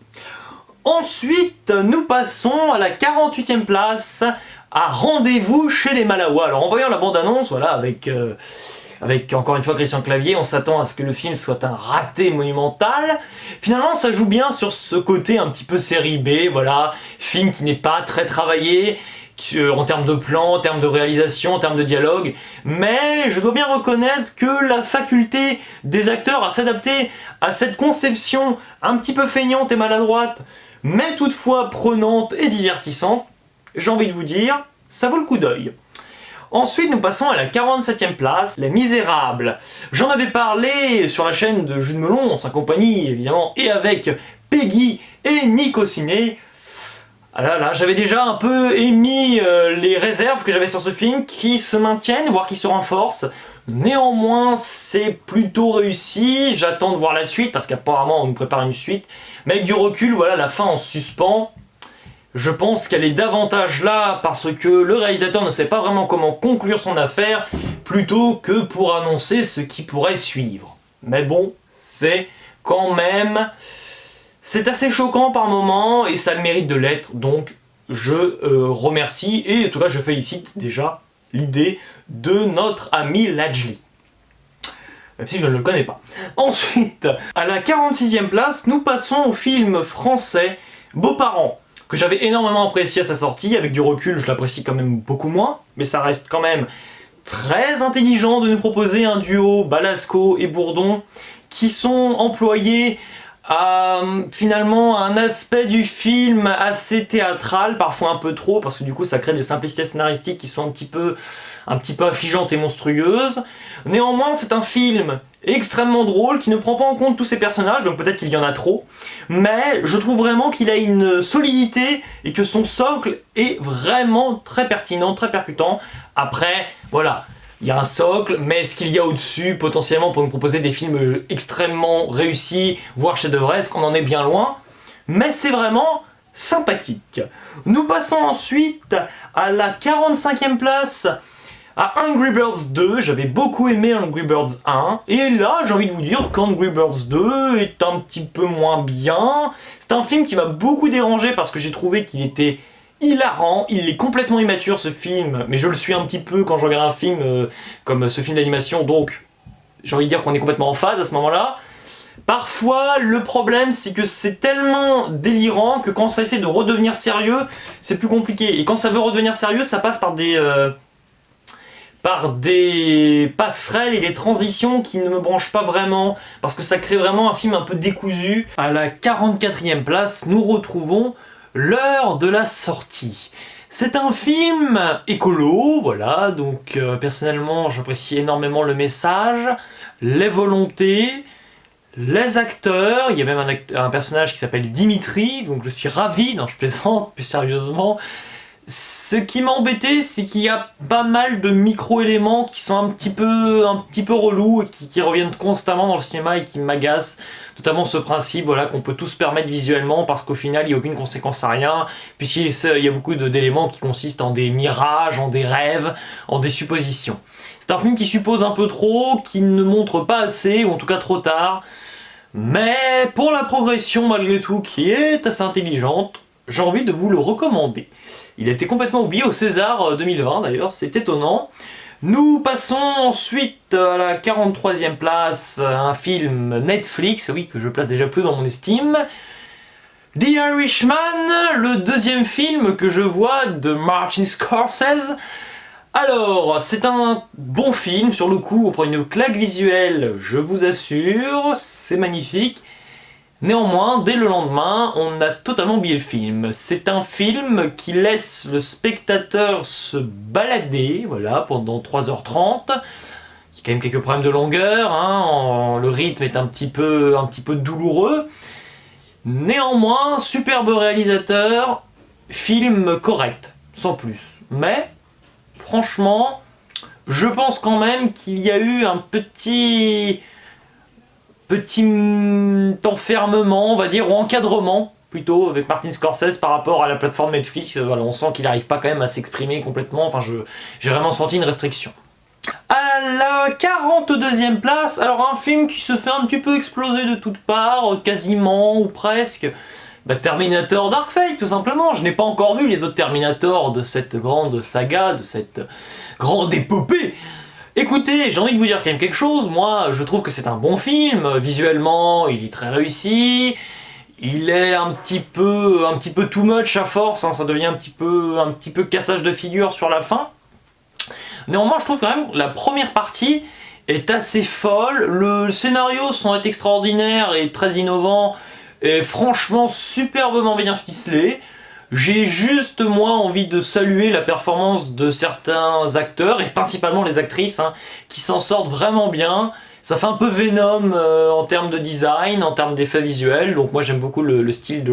Ensuite, nous passons à la 48e place, à Rendez-vous chez les Malawa. Alors en voyant la bande-annonce, voilà, avec encore une fois Christian Clavier, on s'attend à ce que le film soit un raté monumental. Finalement, ça joue bien sur ce côté un petit peu série B, voilà, film qui n'est pas très travaillé, en termes de plan, en termes de réalisation, en termes de dialogue, mais je dois bien reconnaître que la faculté des acteurs à s'adapter à cette conception un petit peu feignante et maladroite mais toutefois prenante et divertissante, j'ai envie de vous dire, ça vaut le coup d'œil. Ensuite, nous passons à la 47e place, Les Misérables. J'en avais parlé sur la chaîne de Jules Melon, en sa compagnie évidemment, et avec Peggy et Nico Ciné. Ah là là, j'avais déjà un peu émis les réserves que j'avais sur ce film qui se maintiennent, voire qui se renforcent. Néanmoins, c'est plutôt réussi, j'attends de voir la suite, parce qu'apparemment on nous prépare une suite. Mais avec du recul, voilà, la fin en suspens. Je pense qu'elle est davantage là parce que le réalisateur ne sait pas vraiment comment conclure son affaire, plutôt que pour annoncer ce qui pourrait suivre. Mais bon, c'est quand même... C'est assez choquant par moments, et ça a le mérite de l'être, donc je remercie, et en tout cas je félicite déjà l'idée de notre ami Lajli. Même si je ne le connais pas. Ensuite, à la 46e place, nous passons au film français Beaux-parents, que j'avais énormément apprécié à sa sortie. Avec du recul, je l'apprécie quand même beaucoup moins, mais ça reste quand même très intelligent de nous proposer un duo Balasco et Bourdon qui sont employés à finalement un aspect du film assez théâtral, parfois un peu trop, parce que du coup ça crée des simplicités scénaristiques qui sont un petit peu affligeantes et monstrueuses. Néanmoins, c'est un film extrêmement drôle qui ne prend pas en compte tous ces personnages, donc peut-être qu'il y en a trop, mais je trouve vraiment qu'il a une solidité et que son socle est vraiment très pertinent, très percutant. Après, voilà, il y a un socle, mais ce qu'il y a au-dessus, potentiellement pour nous proposer des films extrêmement réussis, voire chef-d'œuvresques, on en est bien loin, mais c'est vraiment sympathique. Nous passons ensuite à la 45e place, à Angry Birds 2, j'avais beaucoup aimé Angry Birds 1, et là j'ai envie de vous dire qu'Angry Birds 2 est un petit peu moins bien. C'est un film qui m'a beaucoup dérangé parce que j'ai trouvé qu'il était hilarant, il est complètement immature ce film, mais je le suis un petit peu quand je regarde un film comme ce film d'animation, donc j'ai envie de dire qu'on est complètement en phase à ce moment-là. Parfois, le problème, c'est que c'est tellement délirant que quand ça essaie de redevenir sérieux, c'est plus compliqué. Et quand ça veut redevenir sérieux, ça passe par des passerelles et des transitions qui ne me branchent pas vraiment, parce que ça crée vraiment un film un peu décousu. À la 44e place, nous retrouvons L'heure de la sortie. C'est un film écolo, voilà, donc personnellement j'apprécie énormément le message, les volontés, les acteurs, il y a même un personnage qui s'appelle Dimitri, donc je suis ravi, non je plaisante, plus sérieusement. Ce qui m'a embêté, c'est qu'il y a pas mal de micro-éléments qui sont un petit peu relous et qui reviennent constamment dans le cinéma et qui m'agacent. Notamment ce principe voilà, qu'on peut tout se permettre visuellement parce qu'au final il n'y a aucune conséquence à rien, puisqu'il y a beaucoup d'éléments qui consistent en des mirages, en des rêves, en des suppositions. C'est un film qui suppose un peu trop, qui ne montre pas assez, ou en tout cas trop tard, mais pour la progression malgré tout qui est assez intelligente, j'ai envie de vous le recommander. Il a été complètement oublié au César 2020 d'ailleurs, c'est étonnant. Nous passons ensuite à la 43e place, un film Netflix, oui, que je place déjà plus dans mon estime. The Irishman, le deuxième film que je vois de Martin Scorsese. Alors, c'est un bon film, sur le coup, on prend une claque visuelle, je vous assure, c'est magnifique. Néanmoins, dès le lendemain, on a totalement oublié le film. C'est un film qui laisse le spectateur se balader, voilà, pendant 3h30. Il y a quand même quelques problèmes de longueur, hein, le rythme est un petit peu douloureux. Néanmoins, superbe réalisateur, film correct, sans plus. Mais, franchement, je pense quand même qu'il y a eu un petit enfermement, on va dire, ou encadrement plutôt, avec Martin Scorsese par rapport à la plateforme Netflix. Voilà, on sent qu'il n'arrive pas quand même à s'exprimer complètement, enfin j'ai vraiment senti une restriction. À la 42e place, alors un film qui se fait un petit peu exploser de toutes parts, quasiment ou presque, Terminator Dark Fate tout simplement. Je n'ai pas encore vu les autres Terminator de cette grande saga, de cette grande épopée. Écoutez, j'ai envie de vous dire quand même quelque chose, moi je trouve que c'est un bon film, visuellement il est très réussi, il est un petit peu too much à force, hein, ça devient un petit peu cassage de figure sur la fin. Néanmoins je trouve quand même que la première partie est assez folle, le scénario sans être extraordinaire et très innovant, est franchement superbement bien ficelé. J'ai juste moins envie de saluer la performance de certains acteurs, et principalement les actrices, hein, qui s'en sortent vraiment bien. Ça fait un peu Venom en termes de design, en termes d'effets visuels, donc moi j'aime beaucoup le style de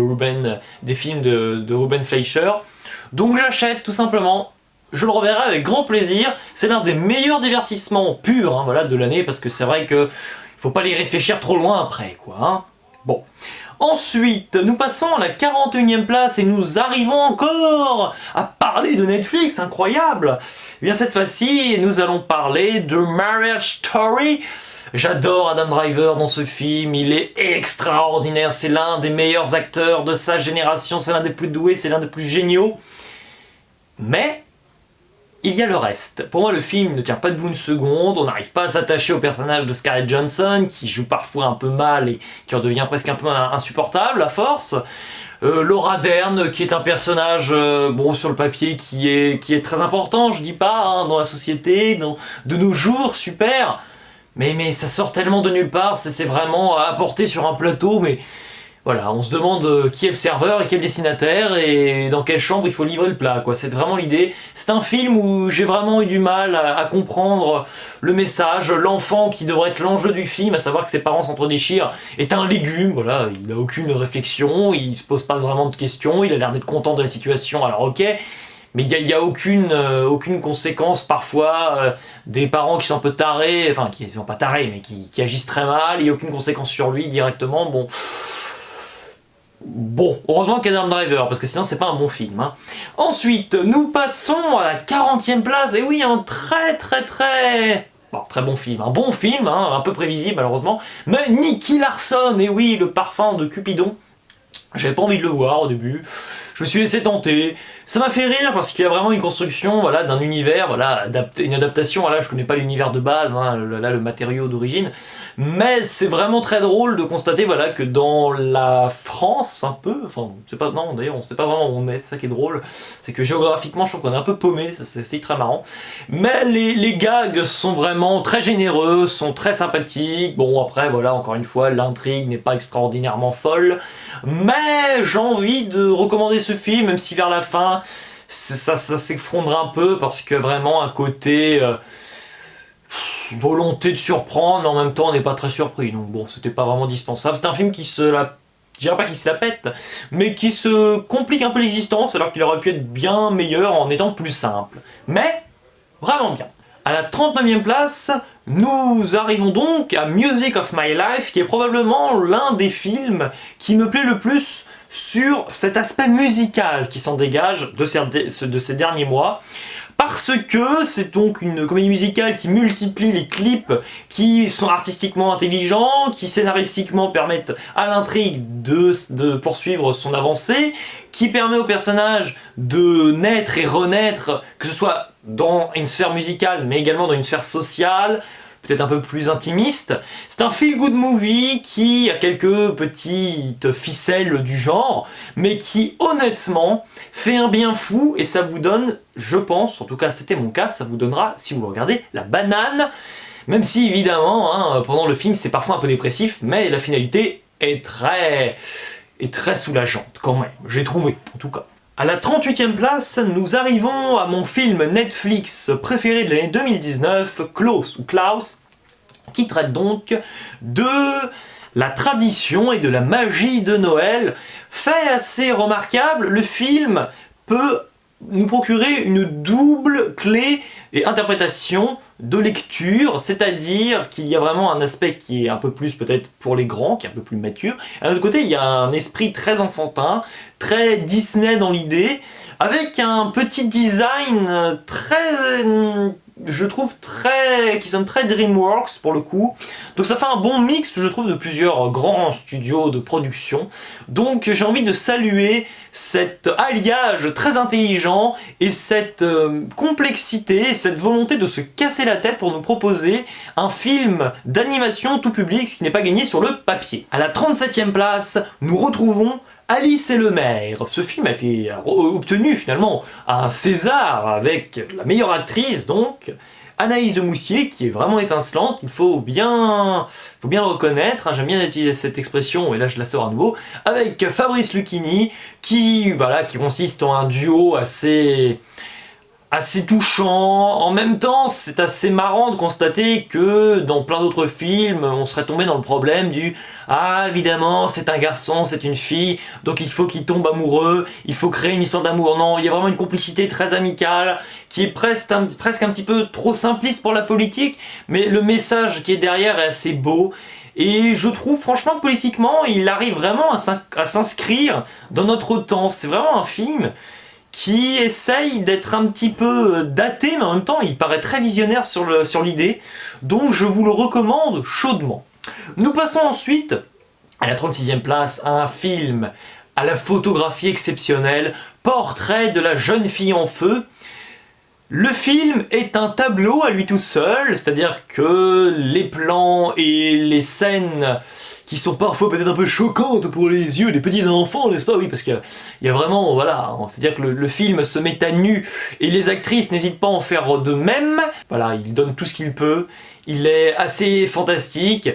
des films de Ruben Fleischer. Donc j'achète tout simplement, je le reverrai avec grand plaisir. C'est l'un des meilleurs divertissements purs, hein, voilà, de l'année, parce que c'est vrai que faut pas les réfléchir trop loin après, quoi. Hein. Bon. Ensuite, nous passons à la 41e place et nous arrivons encore à parler de Netflix, incroyable. Et bien cette fois-ci, nous allons parler de Marriage Story. J'adore Adam Driver dans ce film, il est extraordinaire, c'est l'un des meilleurs acteurs de sa génération, c'est l'un des plus doués, c'est l'un des plus géniaux. Mais il y a le reste. Pour moi, le film ne tient pas debout une seconde, on n'arrive pas à s'attacher au personnage de Scarlett Johansson, qui joue parfois un peu mal et qui en devient presque un peu insupportable à force. Laura Dern, qui est un personnage, bon, sur le papier, qui est très important, je dis pas, hein, dans la société, de nos jours, super. Mais ça sort tellement de nulle part, c'est vraiment à apporter sur un plateau, mais... Voilà, on se demande qui est le serveur et qui est le destinataire et dans quelle chambre il faut livrer le plat, quoi. C'est vraiment l'idée. C'est un film où j'ai vraiment eu du mal à comprendre le message. L'enfant qui devrait être l'enjeu du film, à savoir que ses parents s'entre-déchirent, est un légume, voilà. Il n'a aucune réflexion, il se pose pas vraiment de questions, il a l'air d'être content de la situation, alors ok. Mais il n'y a aucune conséquence parfois des parents qui sont un peu tarés, enfin qui sont pas tarés, mais qui agissent très mal, il n'y a aucune conséquence sur lui directement, bon... Bon, heureusement qu'il y a Adam Driver, parce que sinon c'est pas un bon film. Hein. Ensuite, nous passons à la 40e place, et oui, un très bon film. Un bon film, hein, un peu prévisible malheureusement, mais Nicky Larson, et oui, le parfum de Cupidon. J'avais pas envie de le voir au début, je me suis laissé tenter, ça m'a fait rire parce qu'il y a vraiment une construction, voilà, d'un univers, voilà, une adaptation, voilà, je connais pas l'univers de base, hein, là, le matériau d'origine, mais c'est vraiment très drôle de constater, voilà, que dans la France, un peu, enfin, c'est pas, non, d'ailleurs, on sait pas vraiment où on est, c'est ça qui est drôle, c'est que géographiquement, je trouve qu'on est un peu paumé, c'est aussi très marrant, mais les gags sont vraiment très généreux, sont très sympathiques, bon, après, voilà, encore une fois, l'intrigue n'est pas extraordinairement folle, mais j'ai envie de recommander ce film, même si vers la fin, ça s'effondre un peu, parce que vraiment un côté volonté de surprendre, mais en même temps on n'est pas très surpris, donc bon, c'était pas vraiment dispensable. C'est un film qui je dirais pas qu'il se la pète, mais qui se complique un peu l'existence, alors qu'il aurait pu être bien meilleur en étant plus simple. Mais, vraiment bien. À la 39e place, nous arrivons donc à Music of My Life, qui est probablement l'un des films qui me plaît le plus sur cet aspect musical qui s'en dégage de ces derniers mois. Parce que c'est donc une comédie musicale qui multiplie les clips qui sont artistiquement intelligents, qui scénaristiquement permettent à l'intrigue de poursuivre son avancée, qui permet au personnage de naître et renaître, que ce soit dans une sphère musicale, mais également dans une sphère sociale, peut-être un peu plus intimiste. C'est un feel-good movie qui a quelques petites ficelles du genre, mais qui honnêtement fait un bien fou et ça vous donne, je pense, en tout cas c'était mon cas, ça vous donnera, si vous le regardez, la banane. Même si évidemment, hein, pendant le film c'est parfois un peu dépressif, mais la finalité est très soulageante quand même, j'ai trouvé en tout cas. À la 38e place, nous arrivons à mon film Netflix préféré de l'année 2019, Klaus, qui traite donc de la tradition et de la magie de Noël. Fait assez remarquable, le film peut nous procurer une double clé et interprétation de lecture, c'est-à-dire qu'il y a vraiment un aspect qui est un peu plus peut-être pour les grands, qui est un peu plus mature. À l'autre côté, il y a un esprit très enfantin, très Disney dans l'idée, avec un petit design très... je trouve qui sonne très DreamWorks pour le coup. Donc ça fait un bon mix, je trouve, de plusieurs grands studios de production. Donc j'ai envie de saluer cet alliage très intelligent et cette complexité, cette volonté de se casser la tête pour nous proposer un film d'animation tout public, ce qui n'est pas gagné sur le papier. À la 37e place, nous retrouvons Alice et le maire. Ce film a été obtenu finalement un César avec la meilleure actrice, donc Anaïs de Moustier, qui est vraiment étincelante, il faut bien le reconnaître, hein, j'aime bien utiliser cette expression, et là je la sors à nouveau, avec Fabrice Lucchini, qui consiste en un duo assez touchant. En même temps, c'est assez marrant de constater que dans plein d'autres films, on serait tombé dans le problème du « Ah, évidemment, c'est un garçon, c'est une fille, donc il faut qu'ils tombent amoureux, il faut créer une histoire d'amour. » Non, il y a vraiment une complicité très amicale, qui est presque un petit peu trop simpliste pour la politique, mais le message qui est derrière est assez beau. Et je trouve, franchement, politiquement, il arrive vraiment à s'inscrire dans notre temps. C'est vraiment un film qui essaye d'être un petit peu daté, mais en même temps il paraît très visionnaire sur l'idée, donc je vous le recommande chaudement. Nous passons ensuite à la 36e place à un film à la photographie exceptionnelle, Portrait de la jeune fille en feu. Le film est un tableau à lui tout seul, c'est-à-dire que les plans et les scènes qui sont parfois peut-être un peu choquantes pour les yeux des petits enfants, n'est-ce pas? Oui, parce qu'il y a vraiment, voilà, c'est-à-dire que le film se met à nu et les actrices n'hésitent pas à en faire de même. Voilà, il donne tout ce qu'il peut, il est assez fantastique.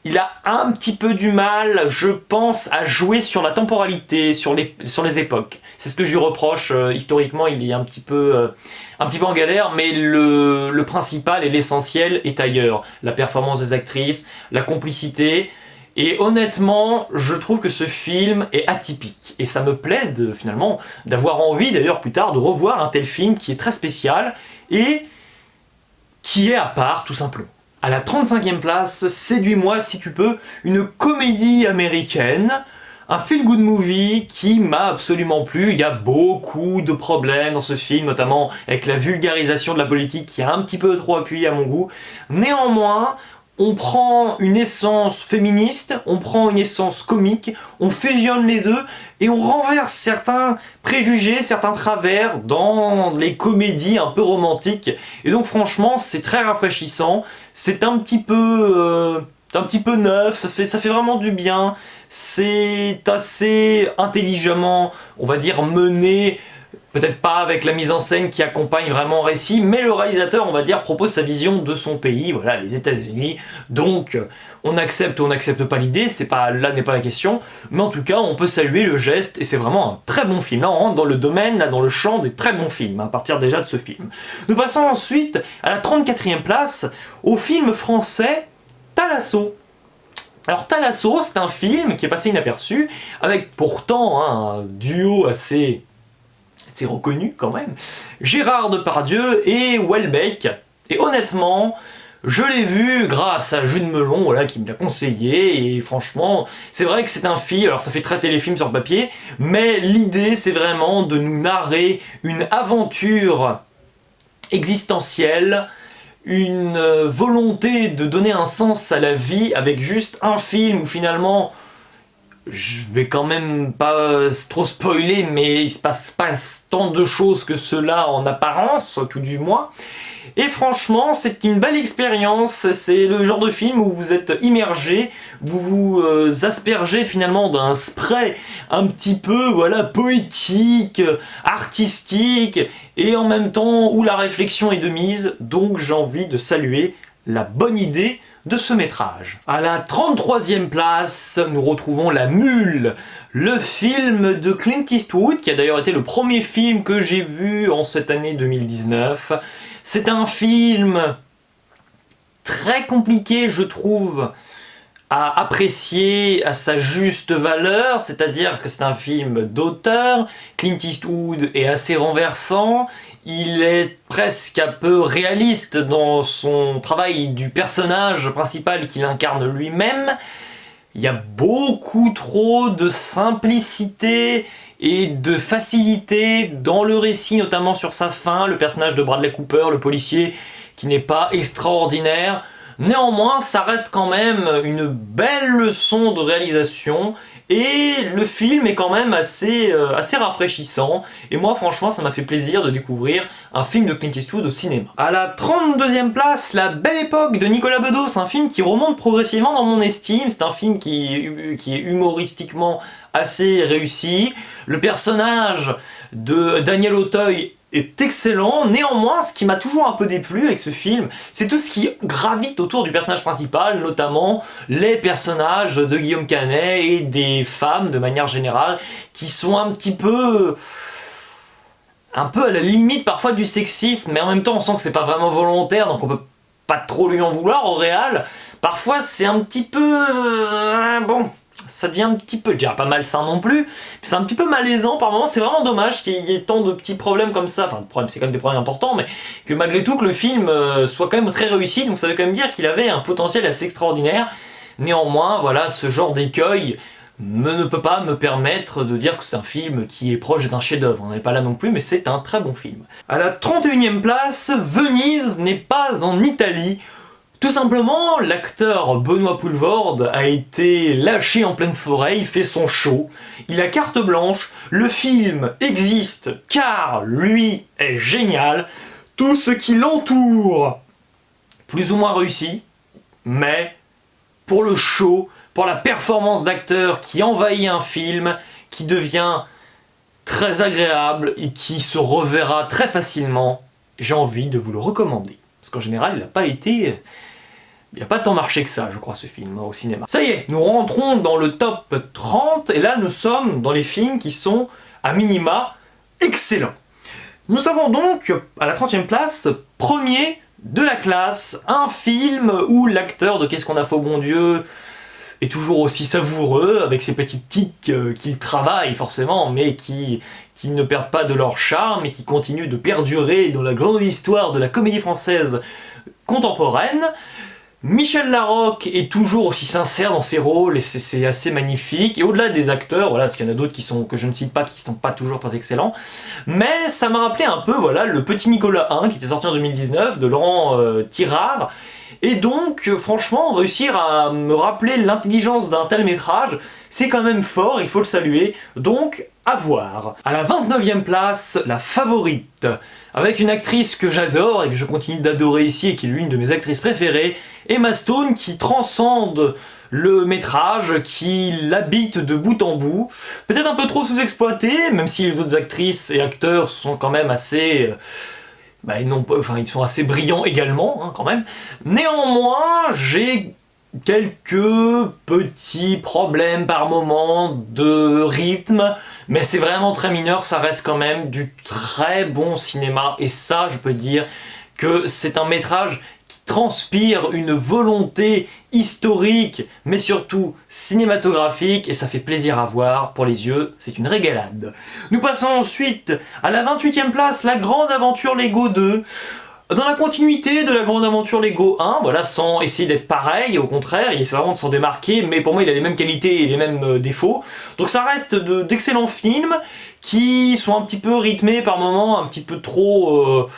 Il a un petit peu du mal, je pense, à jouer sur la temporalité, sur les époques. C'est ce que je lui reproche, historiquement il est un petit peu en galère, mais le principal et l'essentiel est ailleurs. La performance des actrices, la complicité, et honnêtement, je trouve que ce film est atypique. Et ça me plaît finalement d'avoir envie d'ailleurs plus tard de revoir un tel film qui est très spécial et qui est à part tout simplement. À la 35e place, Séduis-moi si tu peux, une comédie américaine, un feel-good movie qui m'a absolument plu. Il y a beaucoup de problèmes dans ce film, notamment avec la vulgarisation de la politique qui est un petit peu trop appuyée à mon goût. Néanmoins, on prend une essence féministe, on prend une essence comique, on fusionne les deux et on renverse certains préjugés, certains travers dans les comédies un peu romantiques. Et donc franchement, c'est très rafraîchissant, c'est un petit peu neuf, ça fait vraiment du bien, c'est assez intelligemment, on va dire, mené. Peut-être pas avec la mise en scène qui accompagne vraiment le récit, mais le réalisateur, on va dire, propose sa vision de son pays, voilà, les États-Unis. Donc, on accepte ou on n'accepte pas l'idée, là n'est pas la question, mais en tout cas, on peut saluer le geste, et c'est vraiment un très bon film. Là, on rentre dans le domaine, là, dans le champ des très bons films, à partir déjà de ce film. Nous passons ensuite à la 34e place, au film français Thalasso. Alors Thalasso, c'est un film qui est passé inaperçu, avec pourtant un duo assez reconnu quand même, Gérard Depardieu et Houellebecq. Et honnêtement, je l'ai vu grâce à Jules Melon, voilà, qui me l'a conseillé, et franchement, c'est vrai que c'est un film, alors ça fait très téléfilm sur le papier, mais l'idée c'est vraiment de nous narrer une aventure existentielle, une volonté de donner un sens à la vie avec juste un film où finalement je vais quand même pas trop spoiler, mais il se passe pas tant de choses que cela en apparence, tout du moins. Et franchement, c'est une belle expérience, c'est le genre de film où vous êtes immergé, vous vous aspergez finalement d'un spray un petit peu, voilà, poétique, artistique, et en même temps où la réflexion est de mise, donc j'ai envie de saluer la bonne idée de ce métrage. À la 33e place, nous retrouvons La Mule, le film de Clint Eastwood, qui a d'ailleurs été le premier film que j'ai vu en cette année 2019. C'est un film très compliqué, je trouve, à apprécier à sa juste valeur, c'est-à-dire que c'est un film d'auteur. Clint Eastwood est assez renversant, il est presque un peu réaliste dans son travail du personnage principal qu'il incarne lui-même. Il y a beaucoup trop de simplicité et de facilité dans le récit, notamment sur sa fin, le personnage de Bradley Cooper, le policier, qui n'est pas extraordinaire. Néanmoins, ça reste quand même une belle leçon de réalisation, et le film est quand même assez rafraîchissant, et moi franchement ça m'a fait plaisir de découvrir un film de Clint Eastwood au cinéma. À la 32e place, La Belle Époque de Nicolas Bedos, un film qui remonte progressivement dans mon estime, c'est un film qui est humoristiquement assez réussi. Le personnage de Daniel Auteuil est excellent. Néanmoins, ce qui m'a toujours un peu déplu avec ce film, c'est tout ce qui gravite autour du personnage principal, notamment les personnages de Guillaume Canet et des femmes de manière générale, qui sont un peu à la limite parfois du sexisme, mais en même temps on sent que c'est pas vraiment volontaire, donc on peut pas trop lui en vouloir au réal. Parfois c'est un petit peu... bon, ça devient un petit peu, je dirais pas malsain non plus, mais c'est un petit peu malaisant par moments. C'est vraiment dommage qu'il y ait tant de petits problèmes comme ça, enfin c'est quand même des problèmes importants, mais que malgré tout que le film soit quand même très réussi, donc ça veut quand même dire qu'il avait un potentiel assez extraordinaire. Néanmoins, voilà, ce genre d'écueil ne peut pas me permettre de dire que c'est un film qui est proche d'un chef-d'œuvre. On n'est pas là non plus, mais c'est un très bon film. À la 31e place, Venise n'est pas en Italie. Tout simplement, l'acteur Benoît Poelvoorde a été lâché en pleine forêt, il fait son show, il a carte blanche, le film existe car lui est génial, tout ce qui l'entoure, plus ou moins réussi, mais pour le show, pour la performance d'acteur qui envahit un film, qui devient très agréable et qui se reverra très facilement, j'ai envie de vous le recommander. Parce qu'en général, il n'a pas tant marché que ça, je crois, ce film, au cinéma. Ça y est, nous rentrons dans le top 30, et là, nous sommes dans les films qui sont, à minima, excellents. Nous avons donc, à la 30e place, premier de la classe, un film où l'acteur de Qu'est-ce qu'on a fait au bon Dieu est toujours aussi savoureux, avec ses petites tics qu'il travaille forcément, mais qui ne perdent pas de leur charme et qui continuent de perdurer dans la grande histoire de la comédie française contemporaine. Michel Larocque est toujours aussi sincère dans ses rôles et c'est assez magnifique. Et au-delà des acteurs, voilà, parce qu'il y en a d'autres que je ne cite pas, qui sont pas toujours très excellents, mais ça m'a rappelé un peu, voilà, Le Petit Nicolas 1 qui était sorti en 2019 de Laurent Tirard. Et donc, franchement, réussir à me rappeler l'intelligence d'un tel métrage, c'est quand même fort, il faut le saluer. Donc, à voir. À la 29e place, La Favorite, avec une actrice que j'adore et que je continue d'adorer ici et qui est l'une de mes actrices préférées, Emma Stone, qui transcende le métrage, qui l'habite de bout en bout. Peut-être un peu trop sous-exploité, même si les autres actrices et acteurs sont quand même assez... ils sont assez brillants également, hein, quand même. Néanmoins, j'ai quelques petits problèmes par moment de rythme, mais c'est vraiment très mineur, ça reste quand même du très bon cinéma, et ça, je peux dire que c'est un métrage qui transpire une volonté historique, mais surtout cinématographique, et ça fait plaisir à voir pour les yeux, c'est une régalade. Nous passons ensuite à la 28e place, La Grande Aventure Lego 2. Dans la continuité de La Grande Aventure Lego 1, voilà, sans essayer d'être pareil, au contraire, il essaie vraiment de s'en démarquer, mais pour moi il a les mêmes qualités et les mêmes défauts. Donc ça reste d'excellents films qui sont un petit peu rythmés par moments, un petit peu trop,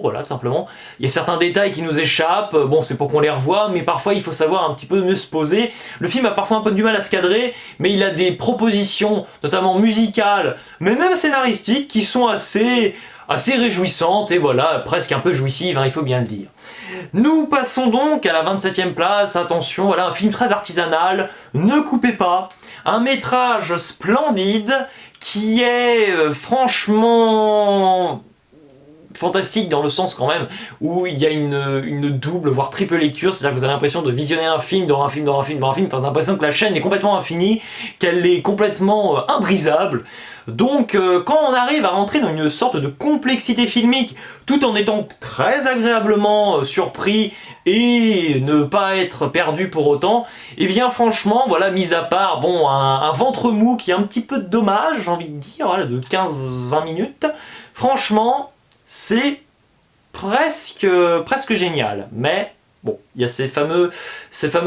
voilà, tout simplement. Il y a certains détails qui nous échappent, bon, c'est pour qu'on les revoie, mais parfois il faut savoir un petit peu mieux se poser. Le film a parfois un peu du mal à se cadrer, mais il a des propositions, notamment musicales, mais même scénaristiques, qui sont assez réjouissantes et voilà, presque un peu jouissives, hein, il faut bien le dire. Nous passons donc à la 27e place, attention, voilà, un film très artisanal, Ne coupez pas, un métrage splendide qui est franchement fantastique dans le sens quand même où il y a une double voire triple lecture, c'est-à-dire que vous avez l'impression de visionner un film dans un film dans un film dans un film, enfin, vous avez l'impression que la chaîne est complètement infinie, qu'elle est complètement imbrisable. Donc quand on arrive à rentrer dans une sorte de complexité filmique tout en étant très agréablement surpris et ne pas être perdu pour autant, et bien franchement, voilà, mis à part bon, un ventre mou qui est un petit peu dommage, j'ai envie de dire, voilà, de 15-20 minutes, franchement, c'est presque génial, mais bon, il y a ces fameux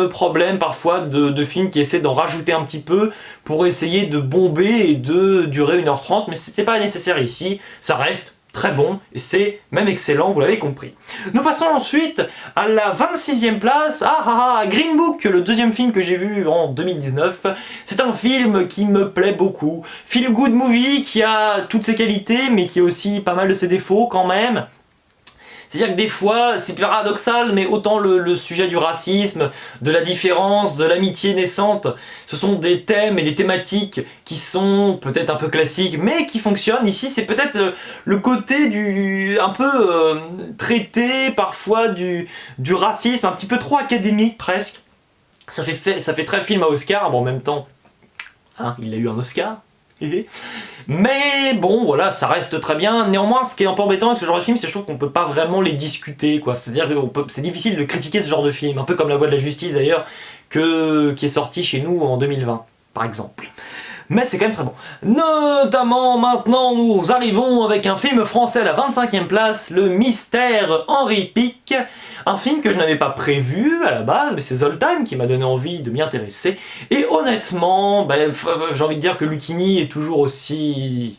problèmes parfois de films qui essaient d'en rajouter un petit peu pour essayer de bomber et de durer 1h30, mais c'était pas nécessaire ici, ça reste très bon, et c'est même excellent, vous l'avez compris. Nous passons ensuite à la 26e place, Green Book, le deuxième film que j'ai vu en 2019. C'est un film qui me plaît beaucoup. Feel good movie qui a toutes ses qualités, mais qui a aussi pas mal de ses défauts quand même. C'est-à-dire que des fois, c'est paradoxal, mais autant le sujet du racisme, de la différence, de l'amitié naissante, ce sont des thèmes et des thématiques qui sont peut-être un peu classiques, mais qui fonctionnent. Ici, c'est peut-être le côté un peu traité parfois du racisme, un petit peu trop académique presque. Ça fait très film à Oscar, bon en même temps, hein, il a eu un Oscar. Mais bon, voilà, ça reste très bien. Néanmoins, ce qui est un peu embêtant avec ce genre de film, c'est que je trouve qu'on peut pas vraiment les discuter, quoi. C'est-à-dire que c'est difficile de critiquer ce genre de film, un peu comme La Voix de la Justice d'ailleurs, qui est sorti chez nous en 2020, par exemple. Mais c'est quand même très bon. Notamment, maintenant, nous arrivons avec un film français à la 25e place, Le Mystère Henri Pic. Un film que je n'avais pas prévu à la base, mais c'est Zoltan qui m'a donné envie de m'y intéresser. Et honnêtement, j'ai envie de dire que Lucchini est toujours aussi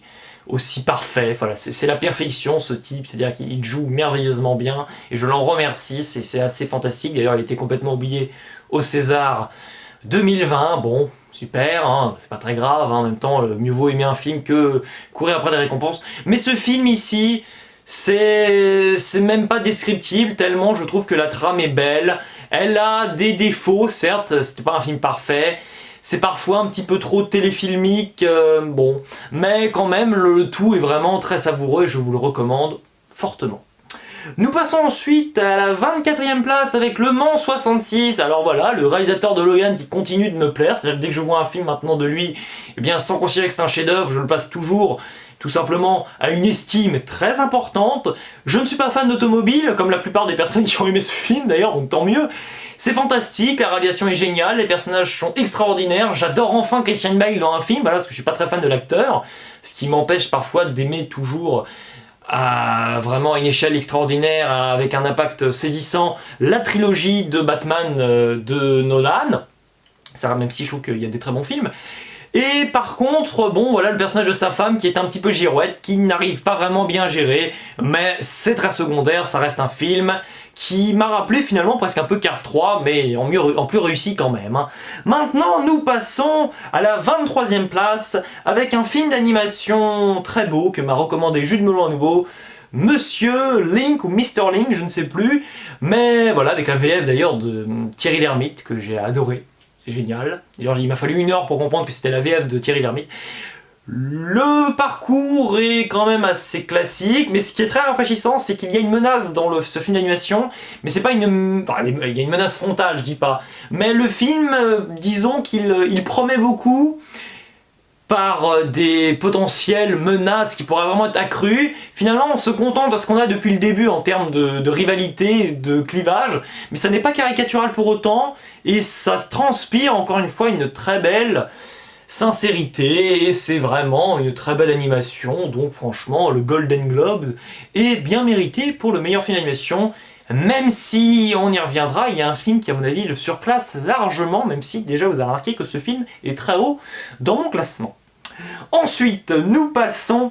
parfait. Voilà, c'est la perfection ce type, c'est-à-dire qu'il joue merveilleusement bien, et je l'en remercie, c'est assez fantastique. D'ailleurs, il était complètement oublié au César 2020, bon, super, hein, c'est pas très grave, hein, en même temps, mieux vaut aimer un film que courir après des récompenses. Mais ce film ici, c'est même pas descriptible, tellement je trouve que la trame est belle. Elle a des défauts, certes, c'était pas un film parfait, c'est parfois un petit peu trop téléfilmique, bon, mais quand même, le tout est vraiment très savoureux et je vous le recommande fortement. Nous passons ensuite à la 24e place avec Le Mans 66. Alors voilà, le réalisateur de Logan qui continue de me plaire, c'est-à-dire que dès que je vois un film maintenant de lui, eh bien sans considérer que c'est un chef-d'œuvre, je le place toujours tout simplement à une estime très importante. Je ne suis pas fan d'automobile, comme la plupart des personnes qui ont aimé ce film d'ailleurs, donc tant mieux. C'est fantastique, la réalisation est géniale, les personnages sont extraordinaires, j'adore enfin Christian Bale dans un film, voilà, parce que je suis pas très fan de l'acteur, ce qui m'empêche parfois d'aimer toujours à vraiment une échelle extraordinaire, avec un impact saisissant, la trilogie de Batman de Nolan, ça, même si je trouve qu'il y a des très bons films. Et par contre, bon voilà le personnage de sa femme qui est un petit peu girouette, qui n'arrive pas vraiment bien à gérer, mais c'est très secondaire, ça reste un film qui m'a rappelé finalement presque un peu Cars 3, mais en plus réussi quand même. Hein. Maintenant, nous passons à la 23e place, avec un film d'animation très beau que m'a recommandé Jude Melon à nouveau, Monsieur Link ou Mr Link, je ne sais plus, mais voilà, avec la VF d'ailleurs de Thierry Lhermitte, que j'ai adoré. C'est génial. D'ailleurs, il m'a fallu 1 heure pour comprendre que c'était la VF de Thierry Lhermitte. Le parcours est quand même assez classique, mais ce qui est très rafraîchissant, c'est qu'il y a une menace dans ce film d'animation, mais c'est pas une... Enfin, il y a une menace frontale, je dis pas. Mais le film, disons qu'il promet beaucoup par des potentielles menaces qui pourraient vraiment être accrues. Finalement, on se contente de ce qu'on a depuis le début en termes de rivalité, de clivage, mais ça n'est pas caricatural pour autant, et ça transpire encore une fois une très belle sincérité, et c'est vraiment une très belle animation, donc franchement, le Golden Globes est bien mérité pour le meilleur film d'animation, même si, on y reviendra, il y a un film qui à mon avis le surclasse largement, même si déjà vous avez remarqué que ce film est très haut dans mon classement. Ensuite, nous passons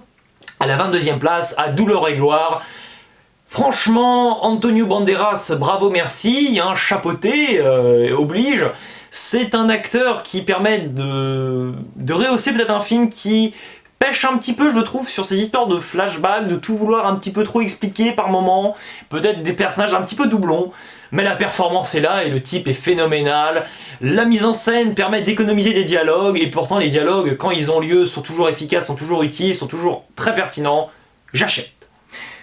à la 22e place, à Douleur et Gloire. Franchement, Antonio Banderas, bravo, merci, un chapeauté oblige. C'est un acteur qui permet de rehausser peut-être un film qui pêche un petit peu, je trouve, sur ces histoires de flashback, de tout vouloir un petit peu trop expliquer par moment, peut-être des personnages un petit peu doublons, mais la performance est là et le type est phénoménal. La mise en scène permet d'économiser des dialogues, et pourtant les dialogues, quand ils ont lieu, sont toujours efficaces, sont toujours utiles, sont toujours très pertinents. J'achète.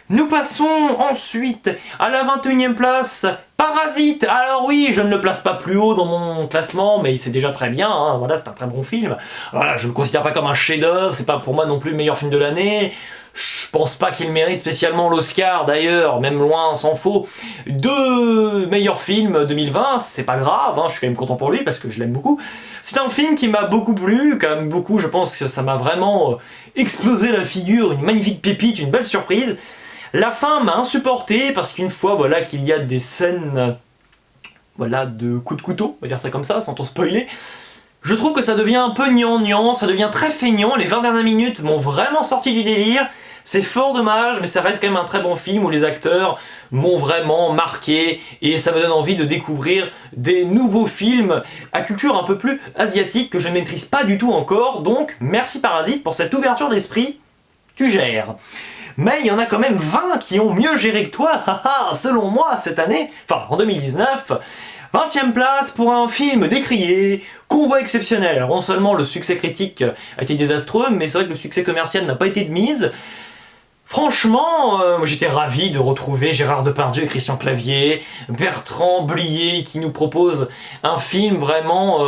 Nous passons ensuite à la 21e place, Parasite. Alors oui, je ne le place pas plus haut dans mon classement, mais c'est déjà très bien, hein. Voilà, c'est un très bon film. Voilà, je ne le considère pas comme un chef-d'œuvre, c'est pas pour moi non plus le meilleur film de l'année. Je pense pas qu'il mérite spécialement l'Oscar d'ailleurs, même loin, s'en faut. De meilleur film 2020, c'est pas grave, hein, je suis quand même content pour lui parce que je l'aime beaucoup. C'est un film qui m'a beaucoup plu, quand même beaucoup, je pense que ça m'a vraiment explosé la figure, une magnifique pépite, une belle surprise. La fin m'a insupporté parce qu'une fois voilà, qu'il y a des scènes voilà, de coups de couteau, on va dire ça comme ça, sans trop spoiler, je trouve que ça devient un peu gnangnan, ça devient très feignant, les 20 dernières minutes m'ont vraiment sorti du délire, c'est fort dommage, mais ça reste quand même un très bon film où les acteurs m'ont vraiment marqué et ça me donne envie de découvrir des nouveaux films à culture un peu plus asiatique que je ne maîtrise pas du tout encore, donc merci Parasite pour cette ouverture d'esprit, tu gères. mais il y en a quand même 20 qui ont mieux géré que toi, selon moi, cette année, enfin en 2019. 20e place pour un film décrié, Convoi exceptionnel. Alors non seulement le succès critique a été désastreux, mais c'est vrai que le succès commercial n'a pas été de mise. Franchement, j'étais ravi de retrouver Gérard Depardieu et Christian Clavier, Bertrand Blier qui nous propose un film vraiment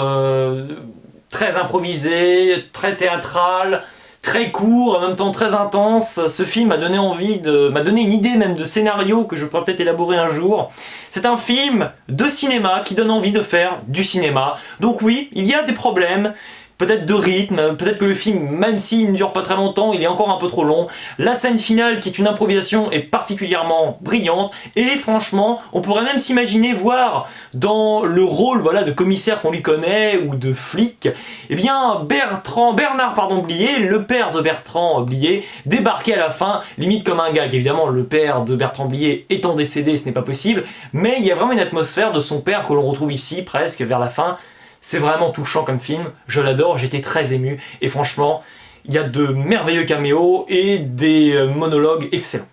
très improvisé, très théâtral, très court, en même temps très intense. Ce film m'a donné m'a donné une idée même de scénario que je pourrais peut-être élaborer un jour. C'est un film de cinéma qui donne envie de faire du cinéma. Donc oui, il y a des problèmes, peut-être de rythme, peut-être que le film, même s'il ne dure pas très longtemps, il est encore un peu trop long. La scène finale, qui est une improvisation, est particulièrement brillante, et franchement, on pourrait même s'imaginer voir dans le rôle de commissaire qu'on lui connaît, ou de flic, eh bien Bernard Blier, le père de Bertrand Blier, débarquer à la fin, limite comme un gag. Évidemment, le père de Bertrand Blier étant décédé, ce n'est pas possible, mais il y a vraiment une atmosphère de son père que l'on retrouve ici, presque vers la fin. C'est vraiment touchant comme film, je l'adore, j'étais très ému, et franchement, il y a de merveilleux caméos et des monologues excellents.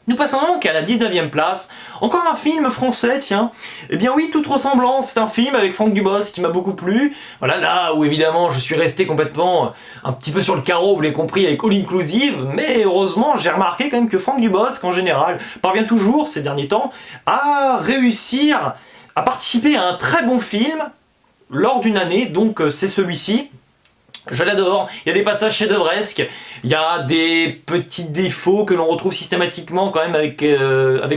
Nous passons donc à la 19e place, encore un film français, tiens. Eh bien oui, toute ressemblance, c'est un film avec Franck Dubosc qui m'a beaucoup plu. Voilà, là où évidemment je suis resté complètement un petit peu sur le carreau, vous l'avez compris, avec All Inclusive, mais heureusement j'ai remarqué quand même que Franck Dubosc, en général, parvient toujours, ces derniers temps, à réussir à participer à un très bon film, lors d'une année, donc c'est celui-ci. Je l'adore, il y a des passages chef-d'œuvresques, il y a des petits défauts que l'on retrouve systématiquement quand même avec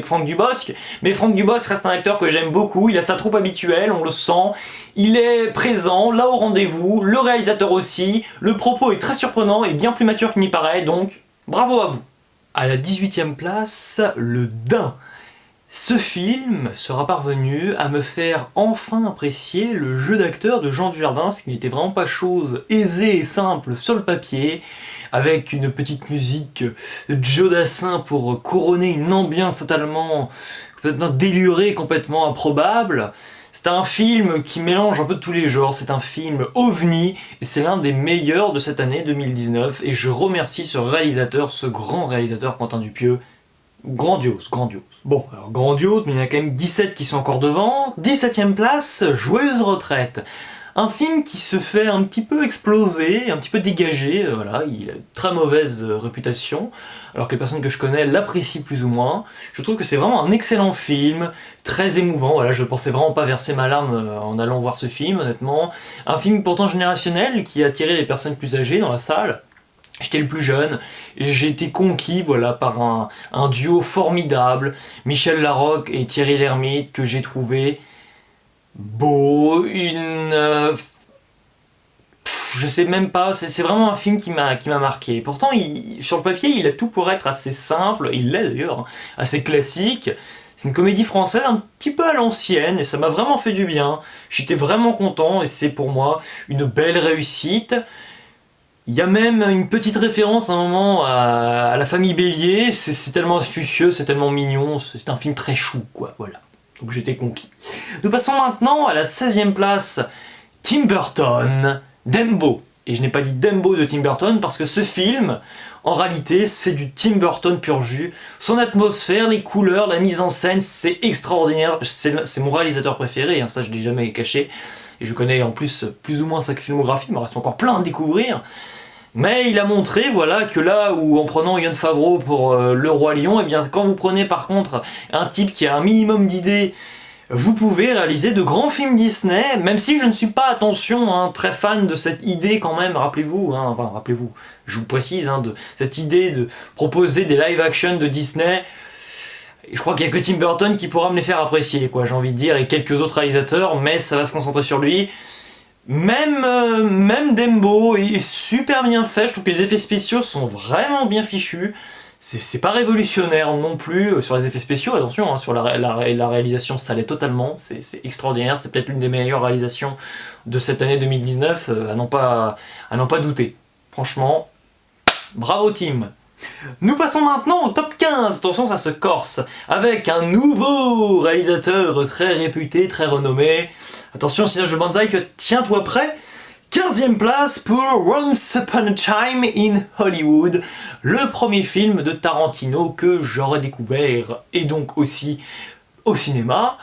Franck Dubosc, mais Franck Dubosc reste un acteur que j'aime beaucoup, il a sa troupe habituelle, on le sent, il est présent, là au rendez-vous, le réalisateur aussi, le propos est très surprenant et bien plus mature qu'il n'y paraît, donc bravo à vous. À la 18e place, Le Dain. Ce film sera parvenu à me faire enfin apprécier le jeu d'acteur de Jean Dujardin, ce qui n'était vraiment pas chose aisée et simple sur le papier, avec une petite musique de Joe Dassin pour couronner une ambiance complètement délurée, complètement improbable. C'est un film qui mélange un peu de tous les genres, c'est un film ovni, et c'est l'un des meilleurs de cette année 2019, et je remercie ce réalisateur, ce grand réalisateur Quentin Dupieux. Grandiose, grandiose. Bon, alors grandiose, mais il y en a quand même 17 qui sont encore devant. 17e place, Joyeuse retraite. Un film qui se fait un petit peu exploser, un petit peu dégager, voilà, il a une très mauvaise réputation, alors que les personnes que je connais l'apprécient plus ou moins. Je trouve que c'est vraiment un excellent film, très émouvant, voilà, je pensais vraiment pas verser ma larme en allant voir ce film, honnêtement. Un film pourtant générationnel qui a attiré les personnes plus âgées dans la salle. J'étais le plus jeune et j'ai été conquis par un duo formidable, Michel Larocque et Thierry Lhermitte, que j'ai trouvé beau, je sais même pas, c'est vraiment un film qui m'a marqué. Pourtant, sur le papier, il a tout pour être assez simple, il l'est d'ailleurs, assez classique. C'est une comédie française un petit peu à l'ancienne et ça m'a vraiment fait du bien. J'étais vraiment content et c'est pour moi une belle réussite. Il y a même une petite référence à un moment à la famille Bélier, c'est tellement astucieux, c'est tellement mignon, c'est un film très chou, quoi, voilà. Donc j'étais conquis. Nous passons maintenant à la 16e place, Tim Burton, Dumbo. Et je n'ai pas dit Dumbo de Tim Burton parce que ce film, en réalité, c'est du Tim Burton pur jus. Son atmosphère, les couleurs, la mise en scène, c'est extraordinaire. C'est mon réalisateur préféré, ça je ne l'ai jamais caché. Et je connais en plus ou moins sa filmographie, il me reste encore plein à découvrir. Mais il a montré que là où en prenant Jon Favreau pour Le Roi Lion, et bien quand vous prenez par contre un type qui a un minimum d'idées, vous pouvez réaliser de grands films Disney, même si je ne suis pas, attention, très fan de cette idée quand même, rappelez-vous, je vous précise, de cette idée de proposer des live-action de Disney. Et je crois qu'il n'y a que Tim Burton qui pourra me les faire apprécier, j'ai envie de dire, et quelques autres réalisateurs, mais ça va se concentrer sur lui. Même Dumbo est super bien fait, je trouve que les effets spéciaux sont vraiment bien fichus. C'est pas révolutionnaire non plus sur les effets spéciaux, attention, sur la réalisation ça l'est totalement, c'est extraordinaire, c'est peut-être l'une des meilleures réalisations de cette année 2019, à n'en pas douter. Franchement, bravo Tim. Nous passons maintenant au top 15, attention ça se corse, avec un nouveau réalisateur très réputé, très renommé. Attention Serge Banzai, tiens-toi prêt, 15e place pour Once Upon a Time in Hollywood, le premier film de Tarantino que j'aurais découvert et donc aussi au cinéma.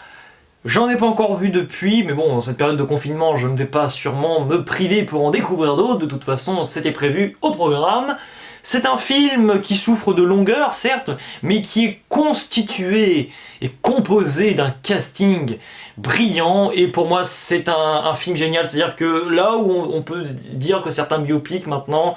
J'en ai pas encore vu depuis, mais bon, dans cette période de confinement, je ne vais pas sûrement me priver pour en découvrir d'autres, de toute façon, c'était prévu au programme. C'est un film qui souffre de longueur, certes, mais qui est constitué et composé d'un casting brillant, et pour moi c'est un film génial. C'est-à-dire que là où on peut dire que certains biopics maintenant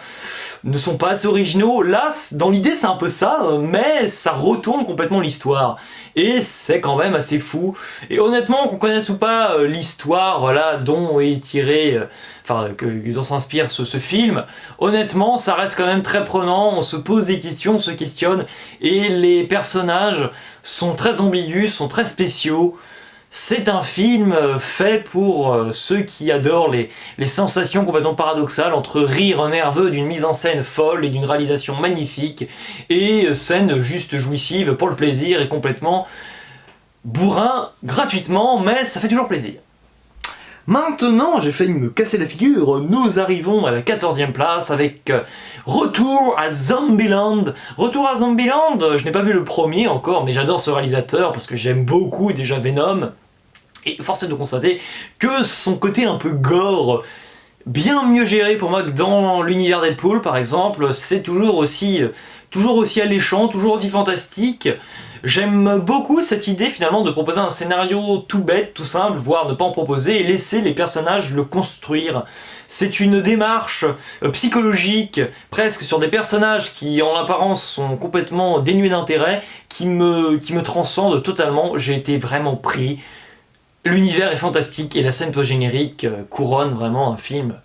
ne sont pas assez originaux, là, dans l'idée c'est un peu ça, mais ça retourne complètement l'histoire. Et c'est quand même assez fou. Et honnêtement, qu'on connaisse ou pas l'histoire, voilà, dont est tiré, dont s'inspire ce film, honnêtement, ça reste quand même très prenant. On se pose des questions, on se questionne, et les personnages sont très ambigus, sont très spéciaux. C'est un film fait pour ceux qui adorent les sensations complètement paradoxales entre rire nerveux d'une mise en scène folle et d'une réalisation magnifique et scène juste jouissive pour le plaisir et complètement bourrin gratuitement, mais ça fait toujours plaisir. Maintenant, j'ai failli me casser la figure, nous arrivons à la 14e place avec Retour à Zombieland. Retour à Zombieland, je n'ai pas vu le premier encore, mais j'adore ce réalisateur parce que j'aime beaucoup déjà Venom. Et force est de constater que son côté un peu gore, bien mieux géré pour moi que dans l'univers Deadpool par exemple, c'est toujours aussi alléchant, toujours aussi fantastique. J'aime beaucoup cette idée finalement de proposer un scénario tout bête, tout simple, voire ne pas en proposer et laisser les personnages le construire. C'est une démarche psychologique, presque sur des personnages qui en apparence sont complètement dénués d'intérêt, qui me transcende totalement. J'ai été vraiment pris. L'univers est fantastique et la scène post-générique couronne vraiment un film.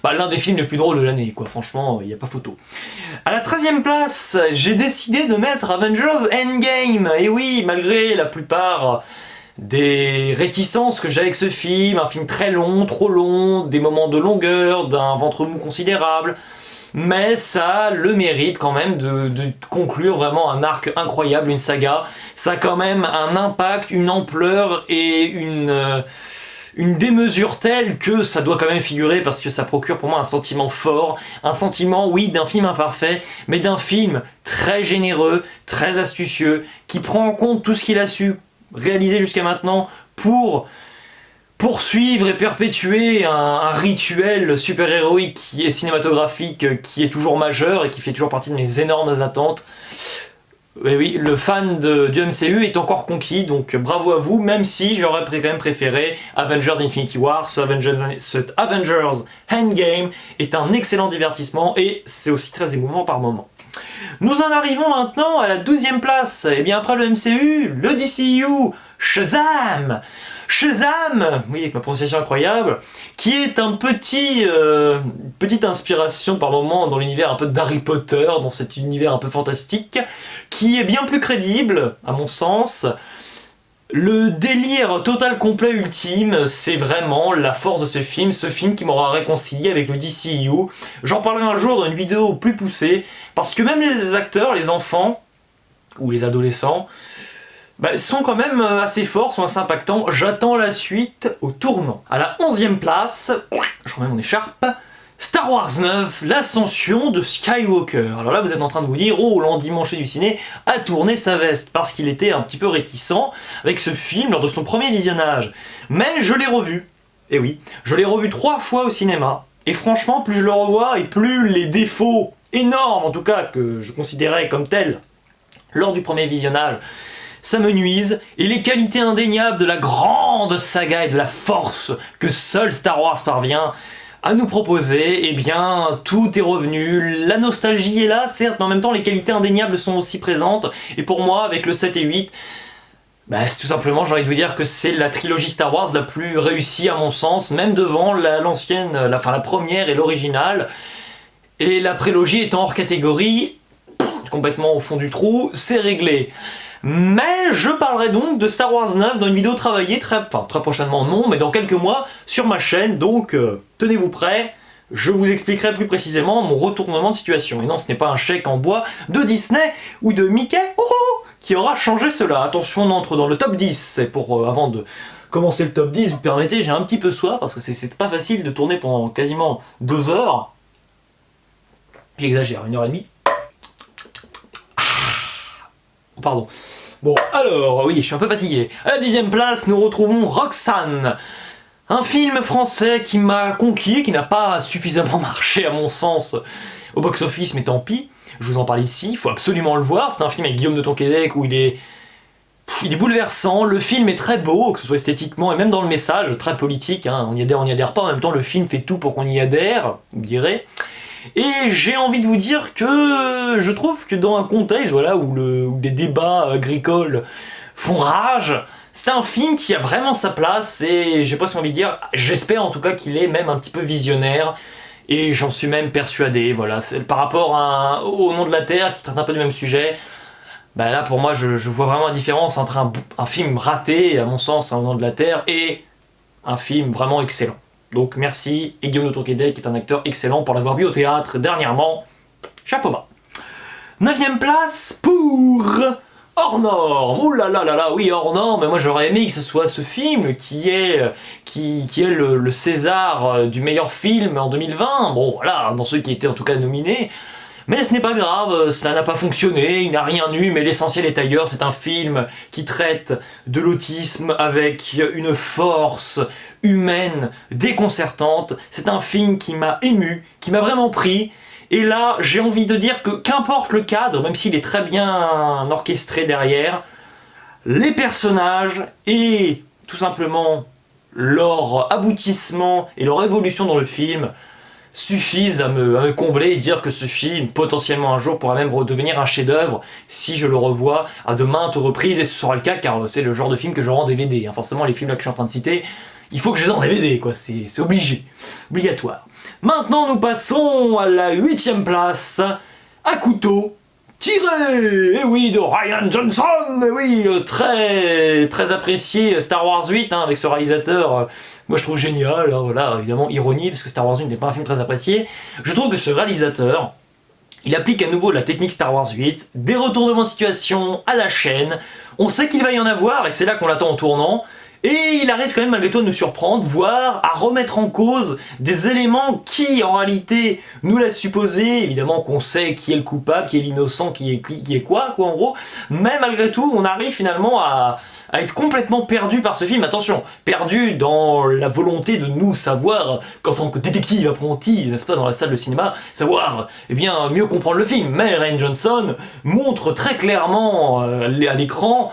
L'un des films les plus drôles de l'année, quoi. Franchement, il n'y a pas photo. À la 13e place, j'ai décidé de mettre Avengers Endgame. Et oui, malgré la plupart des réticences que j'ai avec ce film, un film très long, trop long, des moments de longueur, d'un ventre mou considérable, mais ça a le mérite quand même de conclure vraiment un arc incroyable, une saga. Ça a quand même un impact, une ampleur et une démesure telle que ça doit quand même figurer parce que ça procure pour moi un sentiment fort, un sentiment, oui, d'un film imparfait, mais d'un film très généreux, très astucieux, qui prend en compte tout ce qu'il a su réaliser jusqu'à maintenant pour poursuivre et perpétuer un rituel super-héroïque qui est cinématographique, qui est toujours majeur et qui fait toujours partie de mes énormes attentes. Et oui, le fan du MCU est encore conquis, donc bravo à vous, même si j'aurais quand même préféré Avengers Infinity War. Ce Avengers Endgame est un excellent divertissement et c'est aussi très émouvant par moments. Nous en arrivons maintenant à la 12e place. Et bien après le MCU, le DCU, Shazam! Shazam, oui, avec ma prononciation incroyable, qui est un petite inspiration par moment dans l'univers un peu d'Harry Potter, dans cet univers un peu fantastique, qui est bien plus crédible, à mon sens. Le délire total, complet, ultime, c'est vraiment la force de ce film qui m'aura réconcilié avec le DCU. J'en parlerai un jour dans une vidéo plus poussée, parce que même les acteurs, les enfants, ou les adolescents, sont quand même assez forts, sont assez impactants. J'attends la suite au tournant. À la 11e place, je remets mon écharpe, Star Wars 9, l'ascension de Skywalker. Alors là, vous êtes en train de vous dire, oh, l'endimanché du ciné a tourné sa veste, parce qu'il était un petit peu réticent avec ce film lors de son premier visionnage. Mais je l'ai revu. Et oui, je l'ai revu 3 fois au cinéma. Et franchement, plus je le revois, et plus les défauts énormes, en tout cas, que je considérais comme tels lors du premier visionnage, ça me nuise, et les qualités indéniables de la grande saga et de la force que seul Star Wars parvient à nous proposer, eh bien, tout est revenu. La nostalgie est là, certes, mais en même temps, les qualités indéniables sont aussi présentes, et pour moi, avec le 7 et 8, c'est tout simplement, j'ai envie de vous dire que c'est la trilogie Star Wars la plus réussie à mon sens, même devant la première et l'originale, et la prélogie étant hors catégorie, complètement au fond du trou, c'est réglé. Mais je parlerai donc de Star Wars 9 dans une vidéo travaillée très prochainement, non, mais dans quelques mois sur ma chaîne, donc tenez-vous prêts, je vous expliquerai plus précisément mon retournement de situation. Et non, ce n'est pas un chèque en bois de Disney ou de Mickey qui aura changé cela. Attention, on entre dans le top 10, c'est pour, avant de commencer le top 10, vous permettez, j'ai un petit peu soif, parce que c'est pas facile de tourner pendant quasiment 2 heures. J'exagère, 1h30. Pardon. Bon, alors, oui, je suis un peu fatigué. À la 10e place, nous retrouvons Roxane. Un film français qui m'a conquis, qui n'a pas suffisamment marché à mon sens au box-office, mais tant pis. Je vous en parle ici, il faut absolument le voir. C'est un film avec Guillaume de Tonquédec où il est bouleversant, le film est très beau, que ce soit esthétiquement et même dans le message, très politique, hein. On y adhère pas, en même temps le film fait tout pour qu'on y adhère, vous direz. Et j'ai envie de vous dire que je trouve que dans un contexte voilà, où des débats agricoles font rage, c'est un film qui a vraiment sa place et j'ai presque envie de dire, j'espère en tout cas qu'il est même un petit peu visionnaire et j'en suis même persuadé, voilà, par rapport au Nom de la Terre qui traite un peu du même sujet. Bah là pour moi je vois vraiment la différence entre un film raté, à mon sens, Au Nom de la Terre, et un film vraiment excellent. Donc merci, et Guillaume de Tonquédec qui est un acteur excellent pour l'avoir vu au théâtre dernièrement. Chapeau bas. 9e place pour Hors Norme. Ouh là là là là, oui, Hors Norme, mais moi j'aurais aimé que ce soit ce film qui est le César du meilleur film en 2020. Bon voilà, dans ceux qui étaient en tout cas nominés. Mais ce n'est pas grave, ça n'a pas fonctionné, il n'a rien eu, mais l'essentiel est ailleurs. C'est un film qui traite de l'autisme avec une force humaine déconcertante. C'est un film qui m'a ému, qui m'a vraiment pris. Et là, j'ai envie de dire que qu'importe le cadre, même s'il est très bien orchestré derrière, les personnages et tout simplement leur aboutissement et leur évolution dans le film suffisent à me combler et dire que ce film, potentiellement un jour, pourra même redevenir un chef-d'œuvre si je le revois à de maintes reprises, et ce sera le cas car c'est le genre de film que j'aurai en DVD. Hein. Forcément, les films là que je suis en train de citer, il faut que je les ai en DVD, quoi. C'est obligé, obligatoire. Maintenant, nous passons à la 8e place, À couteau tiré, et oui, de Rian Johnson, et oui, le très apprécié Star Wars 8, hein, avec ce réalisateur. Moi je trouve génial, hein, voilà, évidemment ironie, parce que Star Wars 8 n'est pas un film très apprécié. Je trouve que ce réalisateur, il applique à nouveau la technique Star Wars 8, des retournements de situation à la chaîne, on sait qu'il va y en avoir, et c'est là qu'on l'attend en tournant, et il arrive quand même malgré tout à nous surprendre, voire à remettre en cause des éléments qui, en réalité, nous laissent supposer, évidemment qu'on sait qui est le coupable, qui est l'innocent, qui est quoi, en gros, mais malgré tout, on arrive finalement à être complètement perdu par ce film. Attention, perdu dans la volonté de nous savoir, qu'en tant que détective apprenti, n'est-ce pas, dans la salle de cinéma, savoir, eh bien, mieux comprendre le film. Mais Rian Johnson montre très clairement à l'écran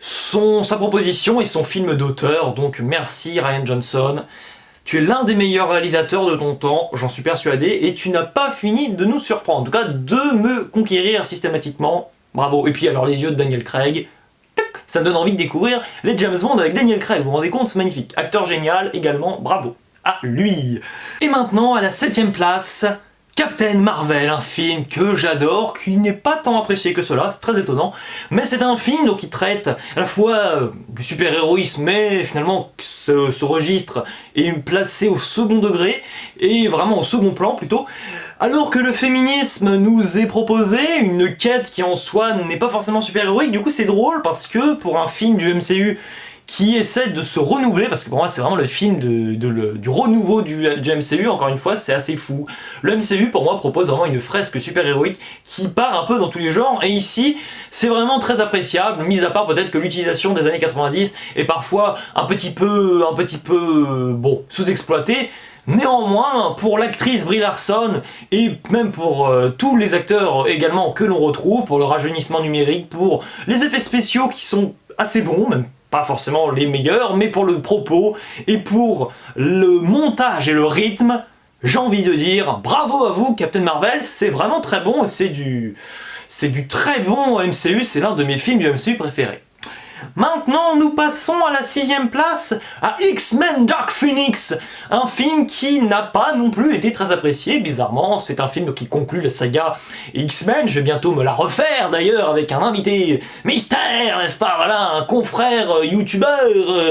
sa proposition et son film d'auteur, donc merci Rian Johnson. Tu es l'un des meilleurs réalisateurs de ton temps, j'en suis persuadé, et tu n'as pas fini de nous surprendre, en tout cas de me conquérir systématiquement. Bravo. Et puis alors les yeux de Daniel Craig, ça me donne envie de découvrir les James Bond avec Daniel Craig, vous vous rendez compte, c'est magnifique. Acteur génial également, bravo à lui. Et maintenant, à la 7e place, Captain Marvel, un film que j'adore, qui n'est pas tant apprécié que cela, c'est très étonnant, mais c'est un film donc, qui traite à la fois du super-héroïsme, mais finalement ce registre est placé au second degré, et vraiment au second plan plutôt, alors que le féminisme nous est proposé, une quête qui en soi n'est pas forcément super-héroïque. Du coup c'est drôle parce que pour un film du MCU qui essaie de se renouveler, parce que pour moi c'est vraiment le film du renouveau du MCU, encore une fois c'est assez fou. Le MCU pour moi propose vraiment une fresque super-héroïque qui part un peu dans tous les genres, et ici c'est vraiment très appréciable, mis à part peut-être que l'utilisation des années 90 est parfois un petit peu bon, sous-exploitée. Néanmoins, pour l'actrice Brie Larson, et même pour tous les acteurs également que l'on retrouve, pour le rajeunissement numérique, pour les effets spéciaux qui sont assez bons, même pas forcément les meilleurs, mais pour le propos et pour le montage et le rythme, j'ai envie de dire bravo à vous Captain Marvel, c'est vraiment très bon, et c'est du très bon MCU, c'est l'un de mes films du MCU préférés. Maintenant, nous passons à la 6e place, à X-Men Dark Phoenix, un film qui n'a pas non plus été très apprécié, bizarrement. C'est un film qui conclut la saga X-Men, je vais bientôt me la refaire d'ailleurs avec un invité mystère, n'est-ce pas, voilà, un confrère youtubeur,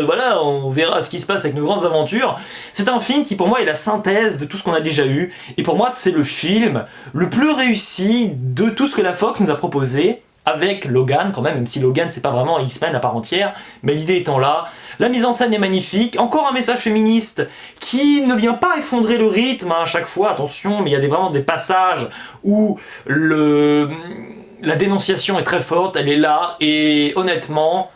voilà, on verra ce qui se passe avec nos grandes aventures. C'est un film qui pour moi est la synthèse de tout ce qu'on a déjà eu, et pour moi c'est le film le plus réussi de tout ce que la Fox nous a proposé, avec Logan quand même si Logan c'est pas vraiment un X-Men à part entière, mais l'idée étant là, la mise en scène est magnifique, encore un message féministe qui ne vient pas effondrer le rythme à chaque fois, attention, mais il y a vraiment des passages où la dénonciation est très forte, elle est là, et honnêtement,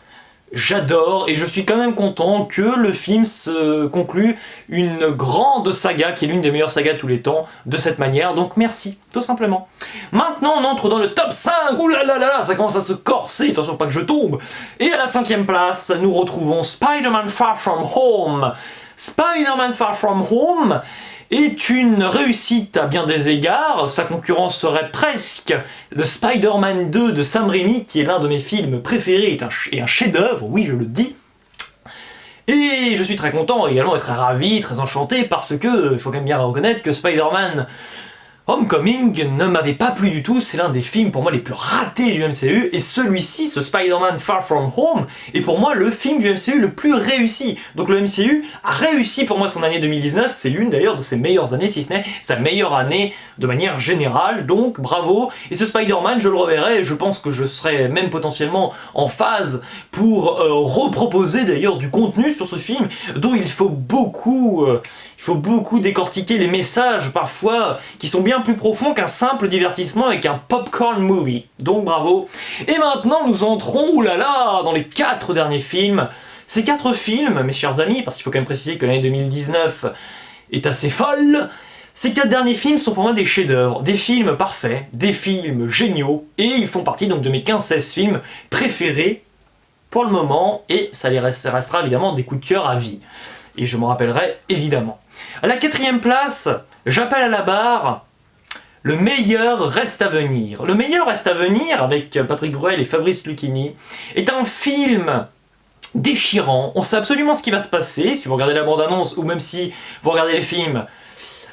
j'adore, et je suis quand même content que le film se conclue une grande saga, qui est l'une des meilleures sagas de tous les temps, de cette manière, donc merci, tout simplement. Maintenant, on entre dans le top 5, ouh là là là là, ça commence à se corser, attention pas que je tombe. Et à la 5e place, nous retrouvons Spider-Man Far From Home. Spider-Man Far From Home est une réussite à bien des égards, sa concurrence serait presque de Spider-Man 2 de Sam Raimi, qui est l'un de mes films préférés et un chef-d'œuvre, oui je le dis. Et je suis très content également et très ravi, très enchanté, parce que, il faut quand même bien reconnaître que Spider-Man Homecoming ne m'avait pas plu du tout, c'est l'un des films pour moi les plus ratés du MCU, et celui-ci, ce Spider-Man Far From Home, est pour moi le film du MCU le plus réussi. Donc le MCU a réussi pour moi son année 2019, c'est l'une d'ailleurs de ses meilleures années, si ce n'est sa meilleure année de manière générale, donc bravo. Et ce Spider-Man, je le reverrai, et je pense que je serai même potentiellement en phase pour reproposer d'ailleurs du contenu sur ce film, dont il faut beaucoup décortiquer les messages parfois qui sont bien plus profonds qu'un simple divertissement et qu'un popcorn movie. Donc bravo. Et maintenant nous entrons, oulala, dans les 4 derniers films. Ces 4 films, mes chers amis, parce qu'il faut quand même préciser que l'année 2019 est assez folle, ces 4 derniers films sont pour moi des chefs-d'œuvre, des films parfaits, des films géniaux, et ils font partie donc de mes 15-16 films préférés pour le moment, et ça restera évidemment des coups de cœur à vie. Et je m'en rappellerai évidemment. À la 4e place, j'appelle à la barre Le meilleur reste à venir. Le meilleur reste à venir, avec Patrick Bruel et Fabrice Lucchini, est un film déchirant. On sait absolument ce qui va se passer, si vous regardez la bande-annonce, ou même si vous regardez les films.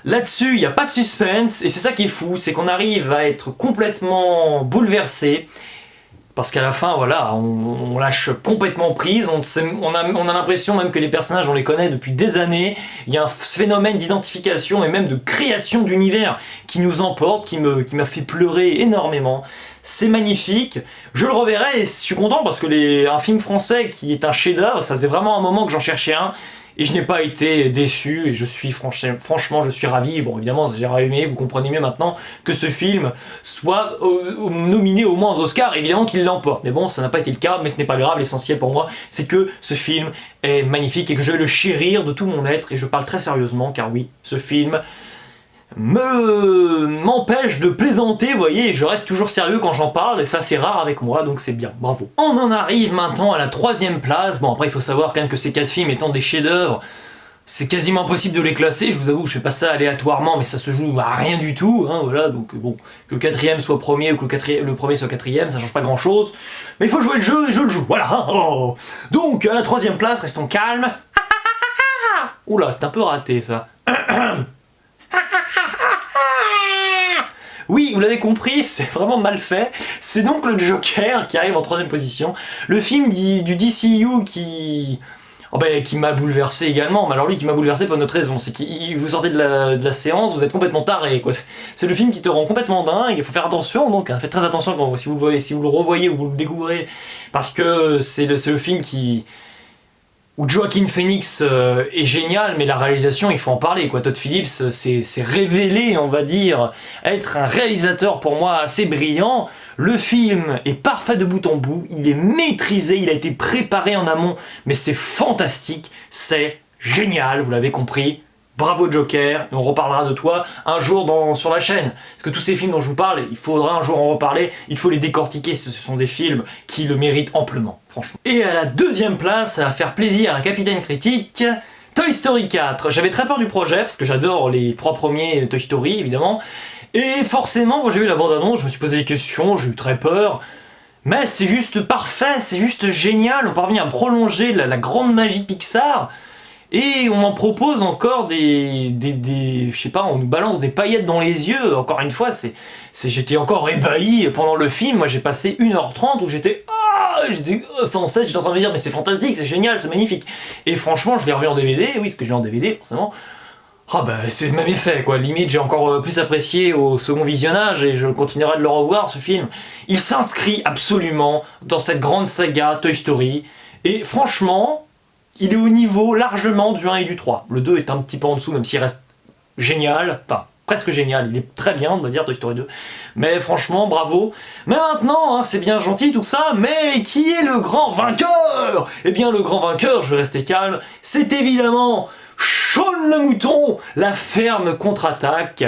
Là-dessus, il n'y a pas de suspense, et c'est ça qui est fou, c'est qu'on arrive à être complètement bouleversé, parce qu'à la fin, voilà, on lâche complètement prise, on a l'impression même que les personnages, on les connaît depuis des années, il y a un phénomène d'identification et même de création d'univers qui nous emporte, qui m'a fait pleurer énormément. C'est magnifique, je le reverrai et je suis content parce que un film français qui est un chef-d'œuvre, ça faisait vraiment un moment que j'en cherchais un, et je n'ai pas été déçu, et je suis franchement, je suis ravi. Bon, évidemment, j'ai aimé, vous comprenez mieux maintenant que ce film soit nominé au moins aux Oscars, évidemment qu'il l'emporte. Mais bon, ça n'a pas été le cas, mais ce n'est pas grave, l'essentiel pour moi, c'est que ce film est magnifique et que je vais le chérir de tout mon être, et je parle très sérieusement, car oui, ce film m'empêche de plaisanter, vous voyez, je reste toujours sérieux quand j'en parle, et ça c'est rare avec moi, donc c'est bien, bravo. On en arrive maintenant à la 3e place. Bon, après il faut savoir quand même que ces 4 films étant des chefs-d'œuvre, c'est quasiment impossible de les classer, je vous avoue, je fais pas ça aléatoirement, mais ça se joue à rien du tout, hein, voilà, donc bon, que le 4e soit premier ou que le premier soit 4e, ça change pas grand chose, mais il faut jouer le jeu et je le joue, voilà. Oh. Donc à la 3e place, restons calmes. Oula, c'est un peu raté ça. Oui, vous l'avez compris, c'est vraiment mal fait. C'est donc le Joker qui arrive en 3e position. Le film du DCU qui m'a bouleversé également. Mais alors lui qui m'a bouleversé pour une autre raison. C'est que vous sortez de la séance, vous êtes complètement taré, quoi. C'est le film qui te rend complètement dingue. Il faut faire attention, donc hein, faites très attention si vous le revoyez ou vous le découvrez. Parce que c'est le film où Joaquin Phoenix est génial, mais la réalisation, il faut en parler, quoi. Todd Phillips s'est révélé, on va dire, être un réalisateur pour moi assez brillant. Le film est parfait de bout en bout, il est maîtrisé, il a été préparé en amont, mais c'est fantastique, c'est génial, vous l'avez compris. Bravo Joker, et on reparlera de toi un jour sur la chaîne. Parce que tous ces films dont je vous parle, il faudra un jour en reparler, il faut les décortiquer, ce sont des films qui le méritent amplement, franchement. Et à la 2e place, à faire plaisir à Capitaine Critique, Toy Story 4. J'avais très peur du projet, parce que j'adore les 3 premiers Toy Story, évidemment. Et forcément, quand j'ai vu la bande-annonce, je me suis posé des questions, j'ai eu très peur. Mais c'est juste parfait, c'est juste génial, on parvient à prolonger la grande magie de Pixar. Et on m'en propose encore je sais pas, on nous balance des paillettes dans les yeux, encore une fois, j'étais encore ébahi pendant le film. Moi j'ai passé 1h30 où j'étais sans cesse, j'étais en train de me dire mais c'est fantastique, c'est génial, c'est magnifique. Et franchement je l'ai revu en DVD, oui parce que je l'ai en DVD forcément. Ah bah c'est même effet quoi, limite j'ai encore plus apprécié au second visionnage et je continuerai de le revoir ce film. Il s'inscrit absolument dans cette grande saga Toy Story et franchement, il est au niveau largement du 1 et du 3. Le 2 est un petit peu en dessous même s'il reste génial, enfin presque génial, il est très bien on doit dire Toy Story 2, mais franchement bravo. Mais maintenant, hein, c'est bien gentil tout ça, mais qui est le grand vainqueur? Eh bien le grand vainqueur, je vais rester calme, c'est évidemment Shaun le mouton, la ferme contre-attaque.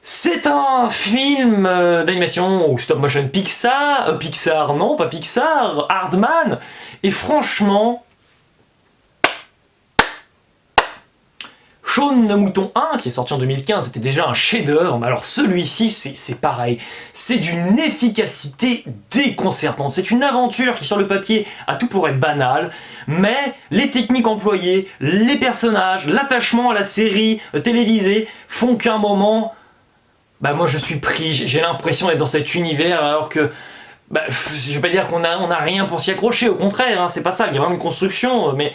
C'est un film d'animation ou stop motion Pixar, Pixar non pas Pixar, Hardman, et franchement, Shaun le mouton 1, qui est sorti en 2015, c'était déjà un chef-d'œuvre, mais alors celui-ci, c'est pareil. C'est d'une efficacité déconcertante. C'est une aventure qui, sur le papier, a tout pour être banale, mais les techniques employées, les personnages, l'attachement à la série télévisée font qu'à un moment, bah moi je suis pris, j'ai l'impression d'être dans cet univers alors que bah, je vais pas dire qu'on a rien pour s'y accrocher, au contraire, hein, c'est pas ça, il y a vraiment une construction, mais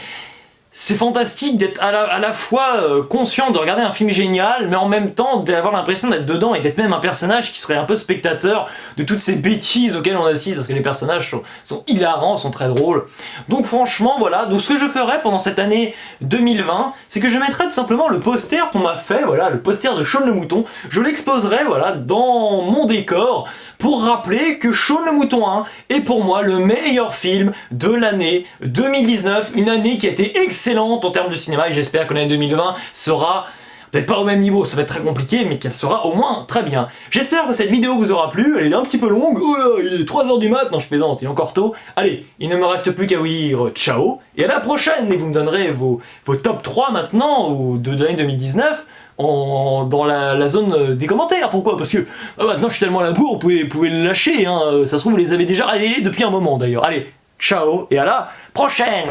c'est fantastique d'être à la fois conscient de regarder un film génial, mais en même temps d'avoir l'impression d'être dedans et d'être même un personnage qui serait un peu spectateur de toutes ces bêtises auxquelles on assiste, parce que les personnages sont hilarants, sont très drôles. Donc franchement, voilà, donc ce que je ferai pendant cette année 2020, c'est que je mettrai tout simplement le poster qu'on m'a fait, voilà, le poster de Shaun le mouton, je l'exposerai, voilà, dans mon décor, pour rappeler que Shaun le mouton 1 est pour moi le meilleur film de l'année 2019, une année qui a été excellente en termes de cinéma, et j'espère que l'année 2020 sera peut-être pas au même niveau, ça va être très compliqué, mais qu'elle sera au moins très bien. J'espère que cette vidéo vous aura plu, elle est un petit peu longue, oh là, il est 3h du mat, non je plaisante, il est encore tôt. Allez, il ne me reste plus qu'à vous dire ciao, et à la prochaine, et vous me donnerez vos top 3 maintenant, de l'année 2019, dans la zone des commentaires. Pourquoi? Parce que maintenant je suis tellement à la bourre, vous pouvez le lâcher, hein. Ça se trouve vous les avez déjà révélés depuis un moment d'ailleurs. Allez, ciao, et à la prochaine.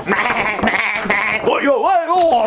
Oh, yo, ouais, oh.